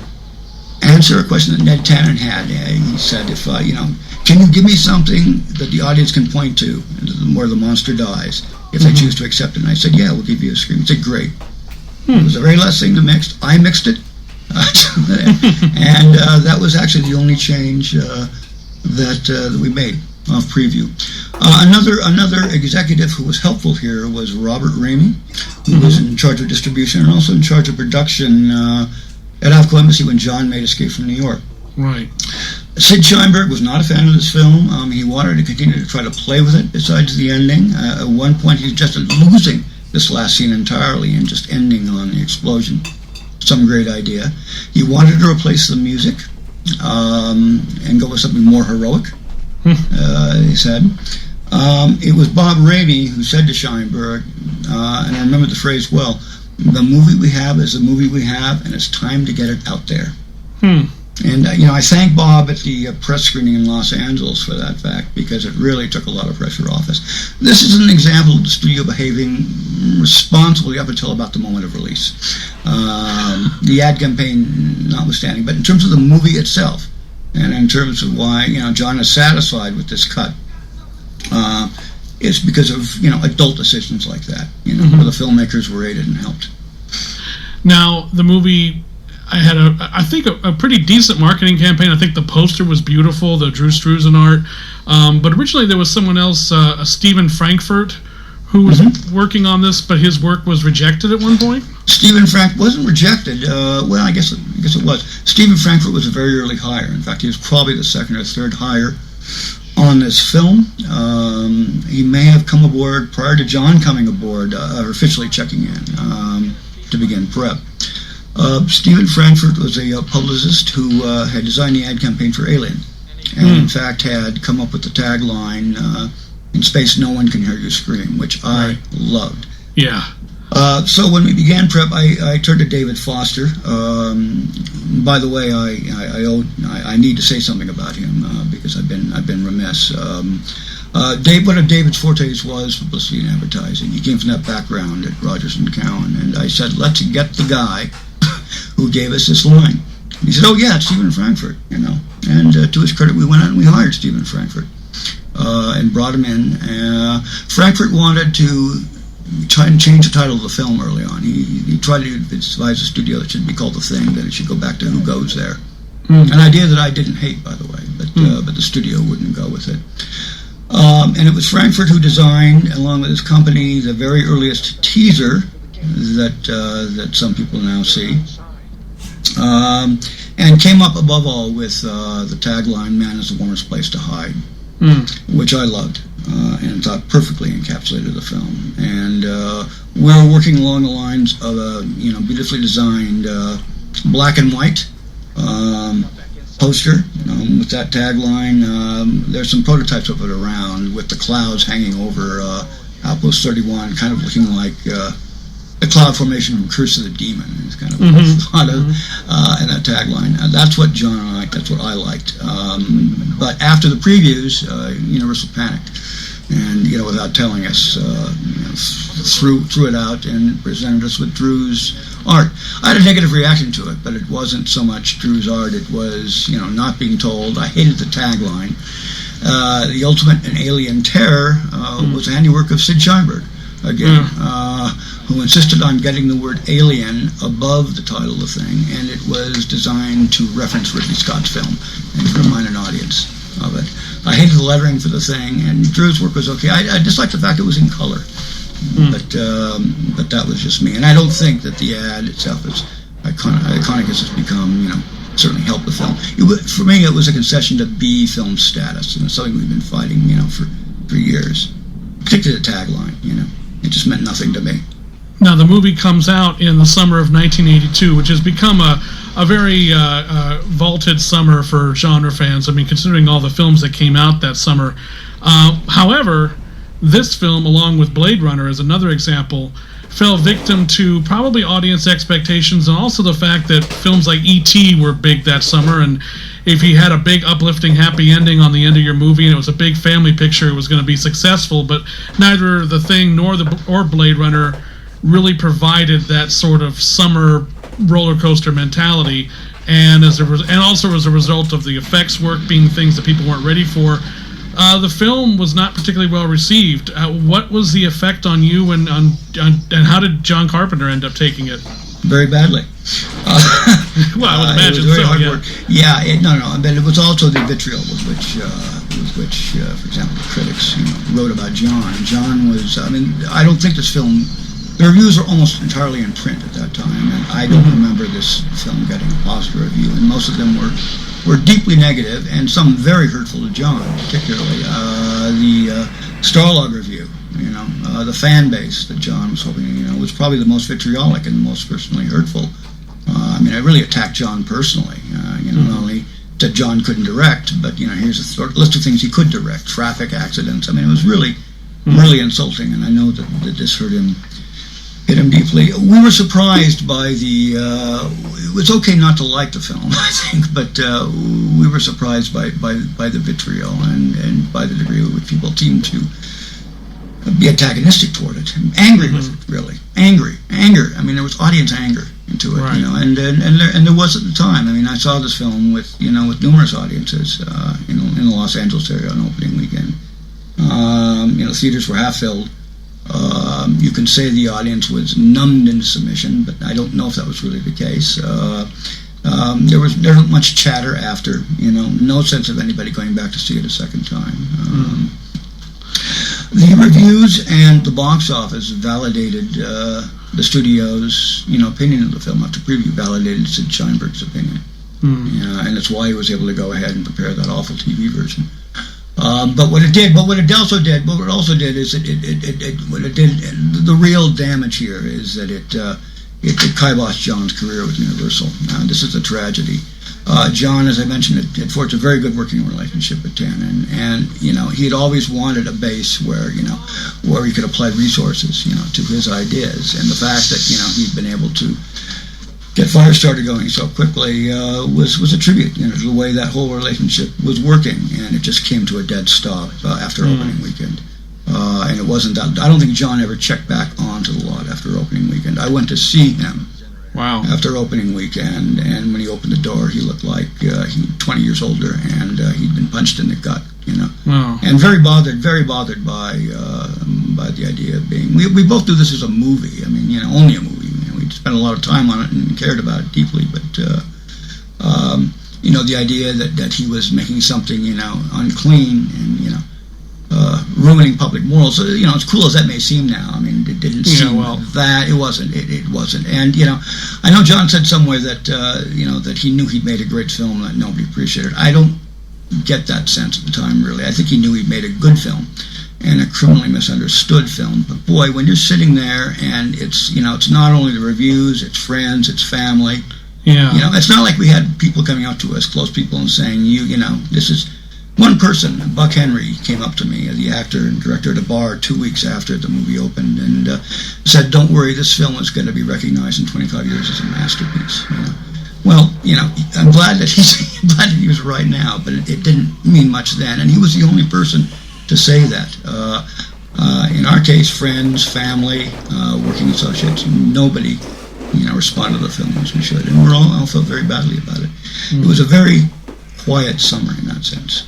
answer a question that Ned Tannen had. He said, if, can you give me something that the audience can point to where the monster dies if they choose to accept it? And I said, yeah, we'll give you a scream. He said, great. It was the very last thing to mix. I mixed it. And that was actually the only change that we made off preview. Another executive who was helpful here was Robert Ramey, who was in charge of distribution and also in charge of production at Alco Embassy when John made Escape from New York. Right. Sid Sheinberg was not a fan of this film. He wanted to continue to try to play with it besides the ending. At one point, he suggested losing this last scene entirely and just ending on the explosion. Some great idea. He wanted to replace the music and go with something more heroic, he said. It was Bob Ramey who said to Sheinberg, and I remember the phrase well, the movie we have is the movie we have, and it's time to get it out there. And, I thank Bob at the press screening in Los Angeles for that fact, because it really took a lot of pressure off us. This is an example of the studio behaving responsibly up until about the moment of release. The ad campaign notwithstanding, but in terms of the movie itself, and in terms of why, John is satisfied with this cut, it's because of, adult decisions like that, where the filmmakers were aided and helped. Now, the movie, I think a pretty decent marketing campaign. I think the poster was beautiful, the Drew Struzan art. But originally there was someone else, Stephen Frankfurt, who was working on this, but his work was rejected at one point. Stephen Frank wasn't rejected. Well, I guess it was. Stephen Frankfurt was a very early hire. In fact, he was probably the second or third hire on this film. He may have come aboard prior to John coming aboard, or officially checking in to begin prep. Stephen Frankfurt was a publicist who had designed the ad campaign for Alien, and in fact had come up with the tagline, "In space, no one can hear you scream," which I loved. Yeah. So when we began prep, I turned to David Foster. By the way, I need to say something about him because I've been remiss. One of David's fortes was publicity and advertising. He came from that background at Rogers and Cowan, and I said, let's get the guy who gave us this line. And he said, oh yeah, it's Stephen Frankfurt, And to his credit, we went out and we hired Stephen Frankfurt and brought him in. Frankfurt wanted to try and change the title of the film early on. He tried to advise the studio that it should be called The Thing, that it should go back to Who Goes There. An idea that I didn't hate, by the way, but the studio wouldn't go with it. And it was Frankfurt who designed, along with his company, the very earliest teaser that some people now see, and came up above all with the tagline, "Man is the warmest place to hide," which I loved and thought perfectly encapsulated the film. And we're working along the lines of a beautifully designed black and white poster with that tagline. There's some prototypes of it around with the clouds hanging over Outpost 31, kind of looking like the cloud formation from Curse of the Demon. It's kind of what I thought of in that tagline. That's what John and I liked. That's what I liked. But after the previews, Universal panicked, and without telling us, threw it out and presented us with Drew's art. I had a negative reaction to it, but it wasn't so much Drew's art. It was not being told. I hated the tagline. The Ultimate and Alien Terror was the handiwork of Sid Sheinberg again. Who insisted on getting the word alien above the title of the thing, and it was designed to reference Ridley Scott's film and to remind an audience of it. I hated the lettering for the thing, and Drew's work was okay. I disliked the fact it was in color, but that was just me. And I don't think that the ad itself, as iconic as it's become, certainly helped the film. For me, it was a concession to B film status, and it's something we've been fighting, for years. Particularly the tagline, it just meant nothing to me. Now, the movie comes out in the summer of 1982, which has become a very vaulted summer for genre fans. I mean, considering all the films that came out that summer. However, this film, along with Blade Runner, is another example, fell victim to probably audience expectations and also the fact that films like E.T. were big that summer, and if you had a big, uplifting, happy ending on the end of your movie and it was a big family picture, it was going to be successful, but neither The Thing nor Blade Runner really provided that sort of summer roller coaster mentality, and also as a result of the effects work being things that people weren't ready for, the film was not particularly well received. What was the effect on you, and how did John Carpenter end up taking it? Very badly. Well, I would imagine it was very so. Hard work. Yeah, but it was also the vitriol with which, for example, the critics wrote about John. John was. I don't think this film. The reviews were almost entirely in print at that time, and I don't remember this film getting a positive review, and most of them were deeply negative, and some very hurtful to John, particularly. The Starlog review, the fan base that John was hoping, was probably the most vitriolic and the most personally hurtful. I really attacked John personally, not only that John couldn't direct, but, here's a list of things he could direct, traffic accidents. It was really, really insulting, and I know that this hit him deeply. We were surprised by it was okay not to like the film, I think, but we were surprised by the vitriol and by the degree with which people seemed to be antagonistic toward it, angry with it, really. Anger. There was audience anger into it, right. And there was at the time. I saw this film with numerous audiences in the Los Angeles area on opening weekend. Theaters were half filled. You can say the audience was numbed into submission, but I don't know if that was really the case. There wasn't much chatter after, no sense of anybody going back to see it a second time. The reviews and the box office validated the studio's, opinion of the film. After preview, validated Sid Sheinberg's opinion, and that's why he was able to go ahead and prepare that awful TV version. But what it also did is the real damage here is that it kiboshed John's career with Universal. This is a tragedy. John, as I mentioned, had forged a very good working relationship with Tannen, and he had always wanted a base where he could apply resources, to his ideas, and the fact that he'd been able to get Firestarter going so quickly was a tribute, to the way that whole relationship was working, and it just came to a dead stop after opening weekend. And it wasn't that. I don't think John ever checked back onto the lot after opening weekend. I went to see him. Wow. After opening weekend, and when he opened the door, he looked like he was 20 years older, and he'd been punched in the gut, Wow. And very bothered by the idea of being. We both do this as a movie. I mean, only a movie. We spent a lot of time on it and cared about it deeply, but the idea that he was making something unclean and ruining public morals. So, as cool as that may seem now, I mean, it didn't seem that. It wasn't. It wasn't. And I know John said somewhere that that he knew he'd made a great film that nobody appreciated. I don't get that sense at the time, really. I think he knew he'd made a good film and a criminally misunderstood film. But boy, when you're sitting there and it's it's not only the reviews, it's friends, it's family. Yeah. It's not like we had people coming up to us, close people, and saying, this is. One person, Buck Henry, came up to me, the actor and director at a bar 2 weeks after the movie opened, and said, "Don't worry, this film is going to be recognized in 25 years as a masterpiece." Well, I'm glad that he was right now, but it didn't mean much then, and he was the only person to say that. In our case, friends, family, working associates, nobody, responded to the film as we should, and we all felt very badly about it. It was a very quiet summer in that sense.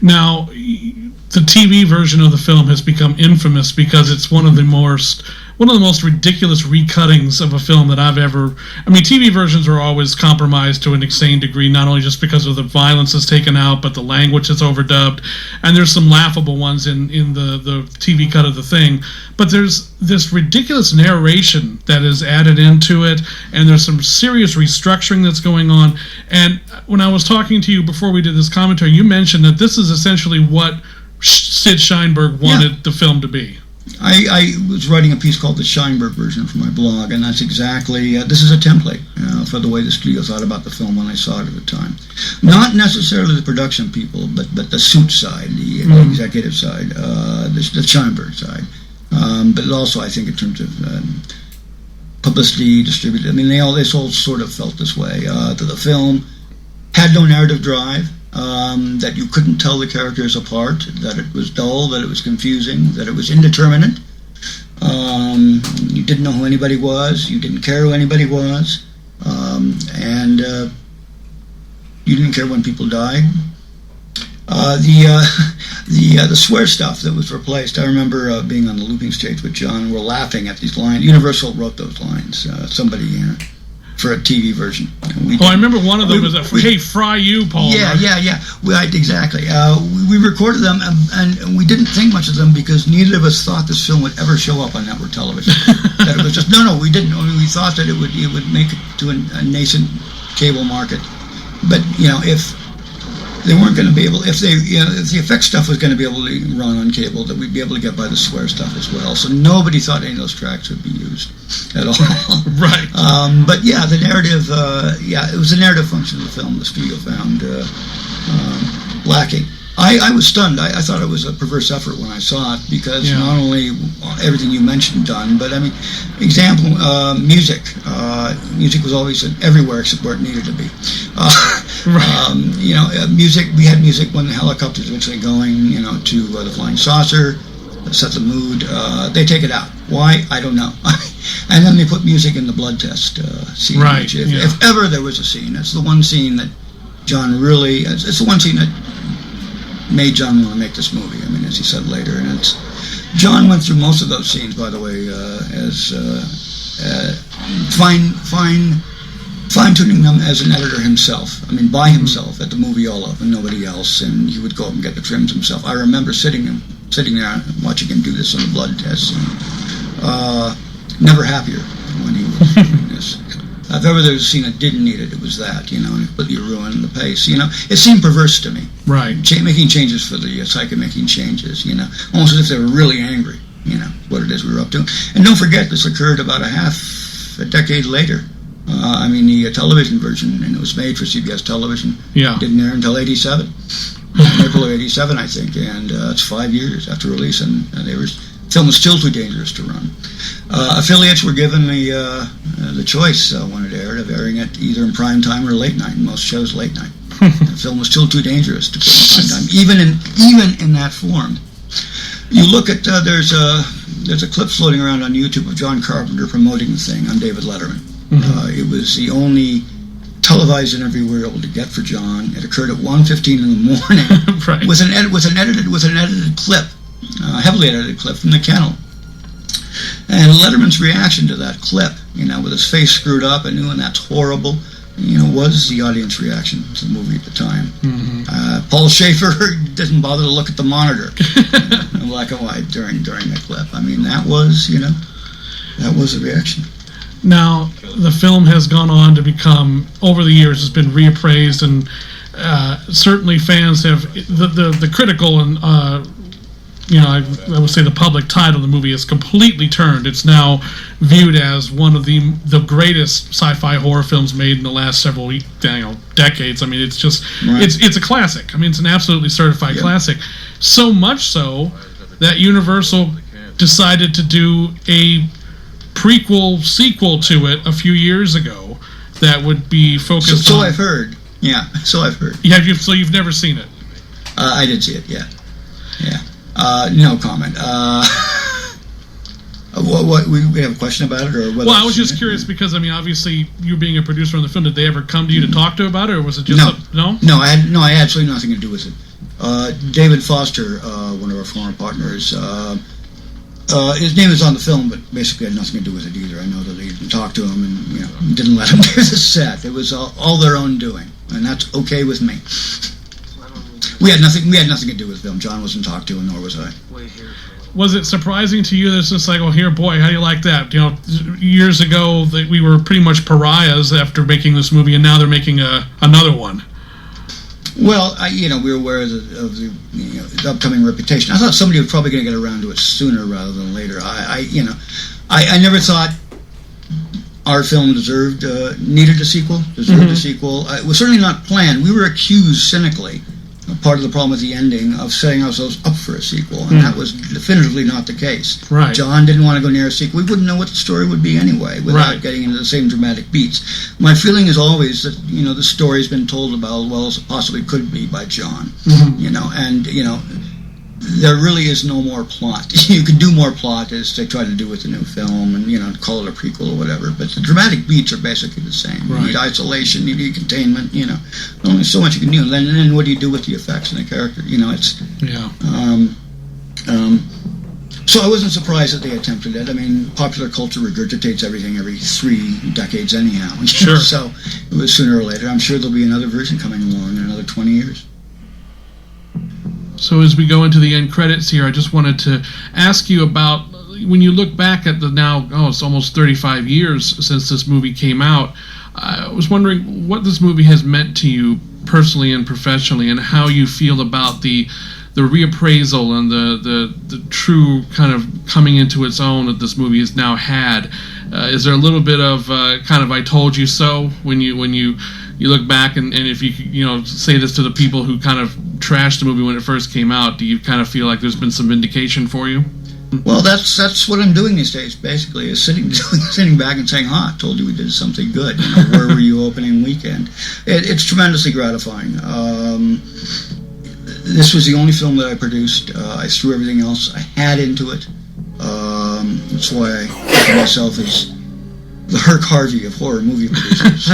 Now, the TV version of the film has become infamous because it's one of the most ridiculous recuttings of a film that I've ever. I mean, TV versions are always compromised to an insane degree, not only just because of the violence that's taken out, but the language is overdubbed, and there's some laughable ones in the TV cut of the thing. But there's this ridiculous narration that is added into it, and there's some serious restructuring that's going on. And when I was talking to you before we did this commentary, you mentioned that this is essentially what Sid Sheinberg wanted the film to be. I was writing a piece called the Sheinberg version for my blog, and that's exactly, this is a template for the way the studio thought about the film when I saw it at the time. Not necessarily the production people, but the suit side, the executive side, the Sheinberg side. But also, I think, in terms of publicity, distributed, I mean, they all sort of felt this way, that the film had no narrative drive. That you couldn't tell the characters apart, that it was dull, that it was confusing, that it was indeterminate. You didn't know who anybody was, you didn't care who anybody was, and you didn't care when people died. The swear stuff that was replaced, I remember being on the looping stage with John, and we're laughing at these lines. Universal wrote those lines, somebody for a TV version. I remember one of them was, "Hey, fry you, Paul." Yeah. Exactly. We recorded them, and we didn't think much of them because neither of us thought this film would ever show up on network television. That it was just no, we didn't. We thought that it would make it to a nascent cable market, but if they weren't going to be able, if the effects stuff was going to be able to run on cable, that we'd be able to get by the swear stuff as well. So nobody thought any of those tracks would be used at all. Right. But the narrative, it was the narrative function of the film the studio found lacking. I was stunned. I thought it was a perverse effort when I saw it because not only everything you mentioned done, but I mean, example, music. Music was always everywhere except where it needed to be. Music. We had music when the helicopter was eventually going, to the flying saucer, set the mood. They take it out. Why? I don't know. And then they put music in the blood test scene. Right. Which if ever there was a scene, it's the one scene that John really. It's the one scene that made John want to make this movie. I mean, as he said later, and John went through most of those scenes, by the way, as fine-tuning them as an editor himself. I mean, by himself at the movie all of, and nobody else, and he would go up and get the trims himself. I remember sitting there and watching him do this on the blood test, and never happier when he was doing this. If ever there was a scene that didn't need it, it was that, and it completely ruined the pace. It seemed perverse to me. Right. Making changes for the sake of making changes, almost as if they were really angry, what it is we were up to. And don't forget, this occurred about a decade later. The television version, and it was made for CBS television. Yeah. Didn't air until 87. April of 87, I think, and it's 5 years after release, and the film was still too dangerous to run. Affiliates were given the choice when it aired of airing it either in prime time or late night. Most shows late night. The film was still too dangerous to put in prime time, even in that form. You look at there's a clip floating around on YouTube of John Carpenter promoting the thing on David Letterman. It was the only televised interview we were able to get for John. It occurred at 1:15 in the morning. Right. With an edited clip, heavily edited clip from the kennel. And Letterman's reaction to that clip, with his face screwed up and that's horrible, was the audience reaction to the movie at the time. Paul Schaefer didn't bother to look at the monitor in black and white during the clip. That was the reaction. Now, the film has gone on to become, over the years, has been reappraised, and certainly fans have, the critical and, I would say the public tide of the movie is completely turned. It's now viewed as one of the greatest sci-fi horror films made in the last several decades. It's just, right. it's a classic. It's an absolutely certified classic. So much so that Universal decided to do a sequel to it a few years ago that would be focused on... So I've heard. Yeah, so I've heard. So you've never seen it? I did see it, yeah. No comment. What we have a question about it, or whether? Well, I was just curious because obviously you being a producer on the film, did they ever come to you to talk to about it, or was it just no? I had absolutely nothing to do with it. David Foster, one of our former partners, his name is on the film, but basically had nothing to do with it either. I know that they didn't talk to him and didn't let him do the set. It was all their own doing, and that's okay with me. We had nothing to do with the film. John wasn't talked to, and nor was I. Was it surprising to you that it's just like, oh, here, boy, how do you like that? Years ago that we were pretty much pariahs after making this movie, and now they're making another one. Well, we were aware of the upcoming reputation. I thought somebody was probably going to get around to it sooner rather than later. I never thought our film needed a sequel. It was certainly not planned. We were accused cynically, part of the problem with the ending, of setting ourselves up for a sequel, and that was definitively not the case. Right. John didn't want to go near a sequel. We wouldn't know what the story would be anyway without getting into the same dramatic beats. My feeling is always that the story's been told about as well as it possibly could be by John. There really is no more plot. You could do more plot as they try to do with the new film, and call it a prequel or whatever. But the dramatic beats are basically the same. Right. You need isolation, you need containment. Only so much you can do. And then what do you do with the effects and the character? So I wasn't surprised that they attempted it. Popular culture regurgitates everything every 3 decades anyhow. Sure. So it was sooner or later. I'm sure there'll be another version coming along in another 20 years. So as we go into the end credits here, I just wanted to ask you about, when you look back at it's almost 35 years since this movie came out, I was wondering what this movie has meant to you personally and professionally, and how you feel about the reappraisal and the true kind of coming into its own that this movie has now had. Is there a little bit of kind of I told you so when you look back, and if you say this to the people who kind of trashed the movie when it first came out, do you kind of feel like there's been some vindication for you? Well, that's what I'm doing these days, basically, is sitting back and saying, I told you we did something good. Where were you opening weekend? It's tremendously gratifying. This was the only film that I produced. I threw everything else I had into it. That's why I think of myself as the Herc Harvey of horror movie producers.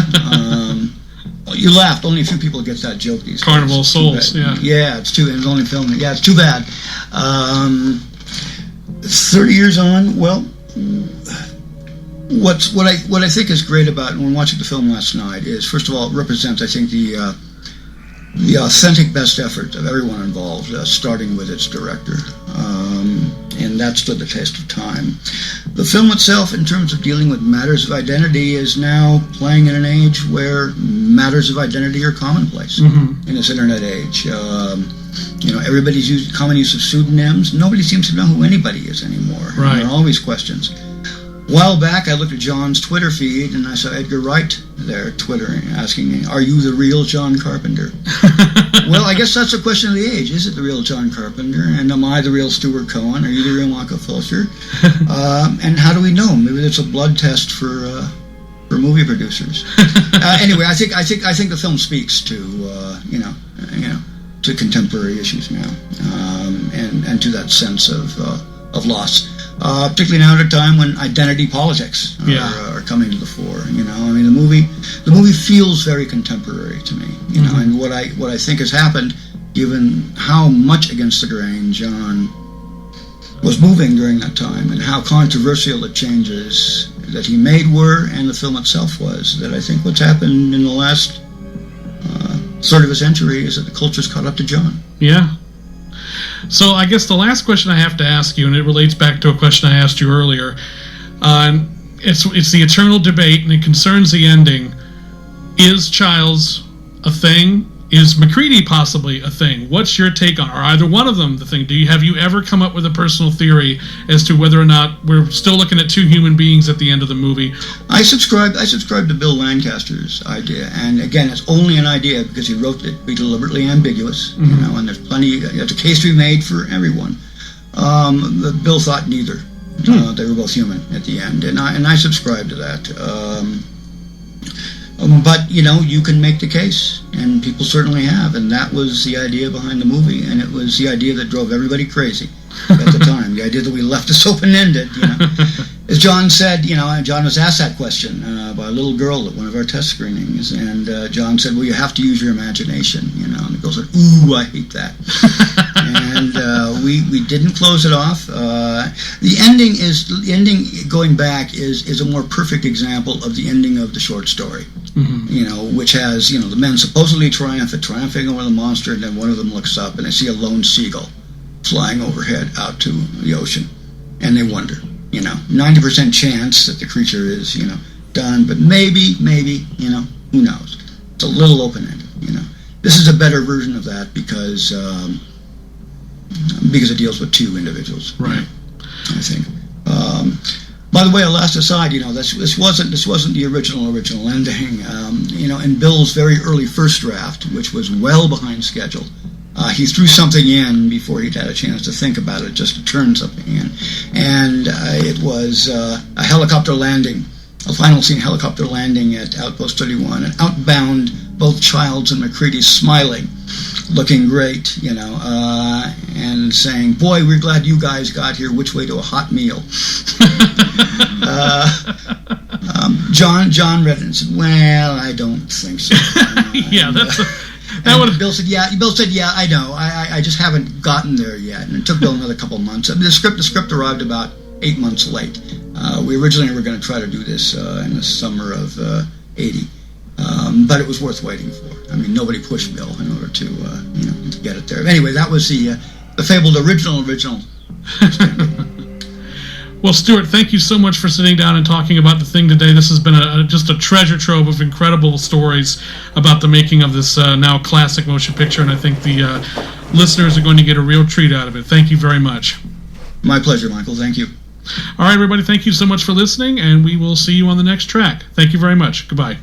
You laughed. Only a few people get that joke these days. Carnival of Souls, yeah. Yeah, it's the only film. Yeah, it's too bad. 30 years on, well, what I think is great about it, when watching the film last night, is, first of all, it represents, I think, the authentic best effort of everyone involved, starting with its director, and that stood the test of time. The film itself, in terms of dealing with matters of identity, is now playing in an age where matters of identity are commonplace in this internet age. Everybody's common use of pseudonyms. Nobody seems to know who anybody is anymore. Right. There are always questions. A while back, I looked at John's Twitter feed, and I saw Edgar Wright there twittering, asking me, "Are you the real John Carpenter?" Well, I guess that's a question of the age. Is it the real John Carpenter? And am I the real Stuart Cohen? Are you the real Michael Fulcher? And how do we know? Maybe it's a blood test for movie producers. Anyway, I think the film speaks to to contemporary issues now, and to that sense of loss. Particularly now at a time when identity politics are coming to the fore. I mean, the movie feels very contemporary to me. And what I think has happened, given how much against the grain John was moving during that time, and how controversial the changes that he made were, and the film itself was, that I think what's happened in the last third of a century is that the culture's caught up to John. Yeah. So I guess the last question I have to ask you, and it relates back to a question I asked you earlier, it's the eternal debate, and it concerns the ending. Is Childs a thing? Is MacReady possibly a thing? What's your take on it? Are either one of them the thing? Have you ever come up with a personal theory as to whether or not we're still looking at two human beings at the end of the movie? I subscribe to Bill Lancaster's idea, and again, it's only an idea because he wrote it to be deliberately ambiguous, and there's plenty. There's a case to be made for everyone. Bill thought neither. They were both human at the end, and I subscribe to that. But you can make the case, and people certainly have, and that was the idea behind the movie, and it was the idea that drove everybody crazy at the time. The idea that we left this open-ended. As John said, John was asked that question by a little girl at one of our test screenings, and John said, "Well, you have to use your imagination," and the girl said, "Ooh, I hate that." And we didn't close it off. The ending going back is a more perfect example of the ending of the short story. Which has the men supposedly triumphing over the monster, and then one of them looks up and they see a lone seagull flying overhead out to the ocean, and they wonder, 90% chance that the creature is done, but maybe who knows? It's a little open-ended. This is a better version of that because it deals with two individuals, right? I think. By the way, a last aside, this wasn't the original ending. In Bill's very early first draft, which was well behind schedule, he threw something in before he'd had a chance to think about it, just to turn something in, and it was a helicopter landing, a final scene helicopter landing at Outpost 31, and outbound both Childs and MacReady smiling, looking great, and saying, "Boy, we're glad you guys got here. Which way to a hot meal?" John read it and said, "Well, I don't think so." Yeah, Bill said, "Yeah, I know. I just haven't gotten there yet." And it took Bill another couple of months. I mean, the script arrived about 8 months late. We originally were going to try to do this in the summer of '80. But it was worth waiting for. I mean, nobody pushed Bill in order to get it there. Anyway, that was the fabled original. Well, Stuart, thank you so much for sitting down and talking about the thing today. This has been just a treasure trove of incredible stories about the making of this now classic motion picture, and I think the listeners are going to get a real treat out of it. Thank you very much. My pleasure, Michael. Thank you. All right, everybody, thank you so much for listening, and we will see you on the next track. Thank you very much. Goodbye.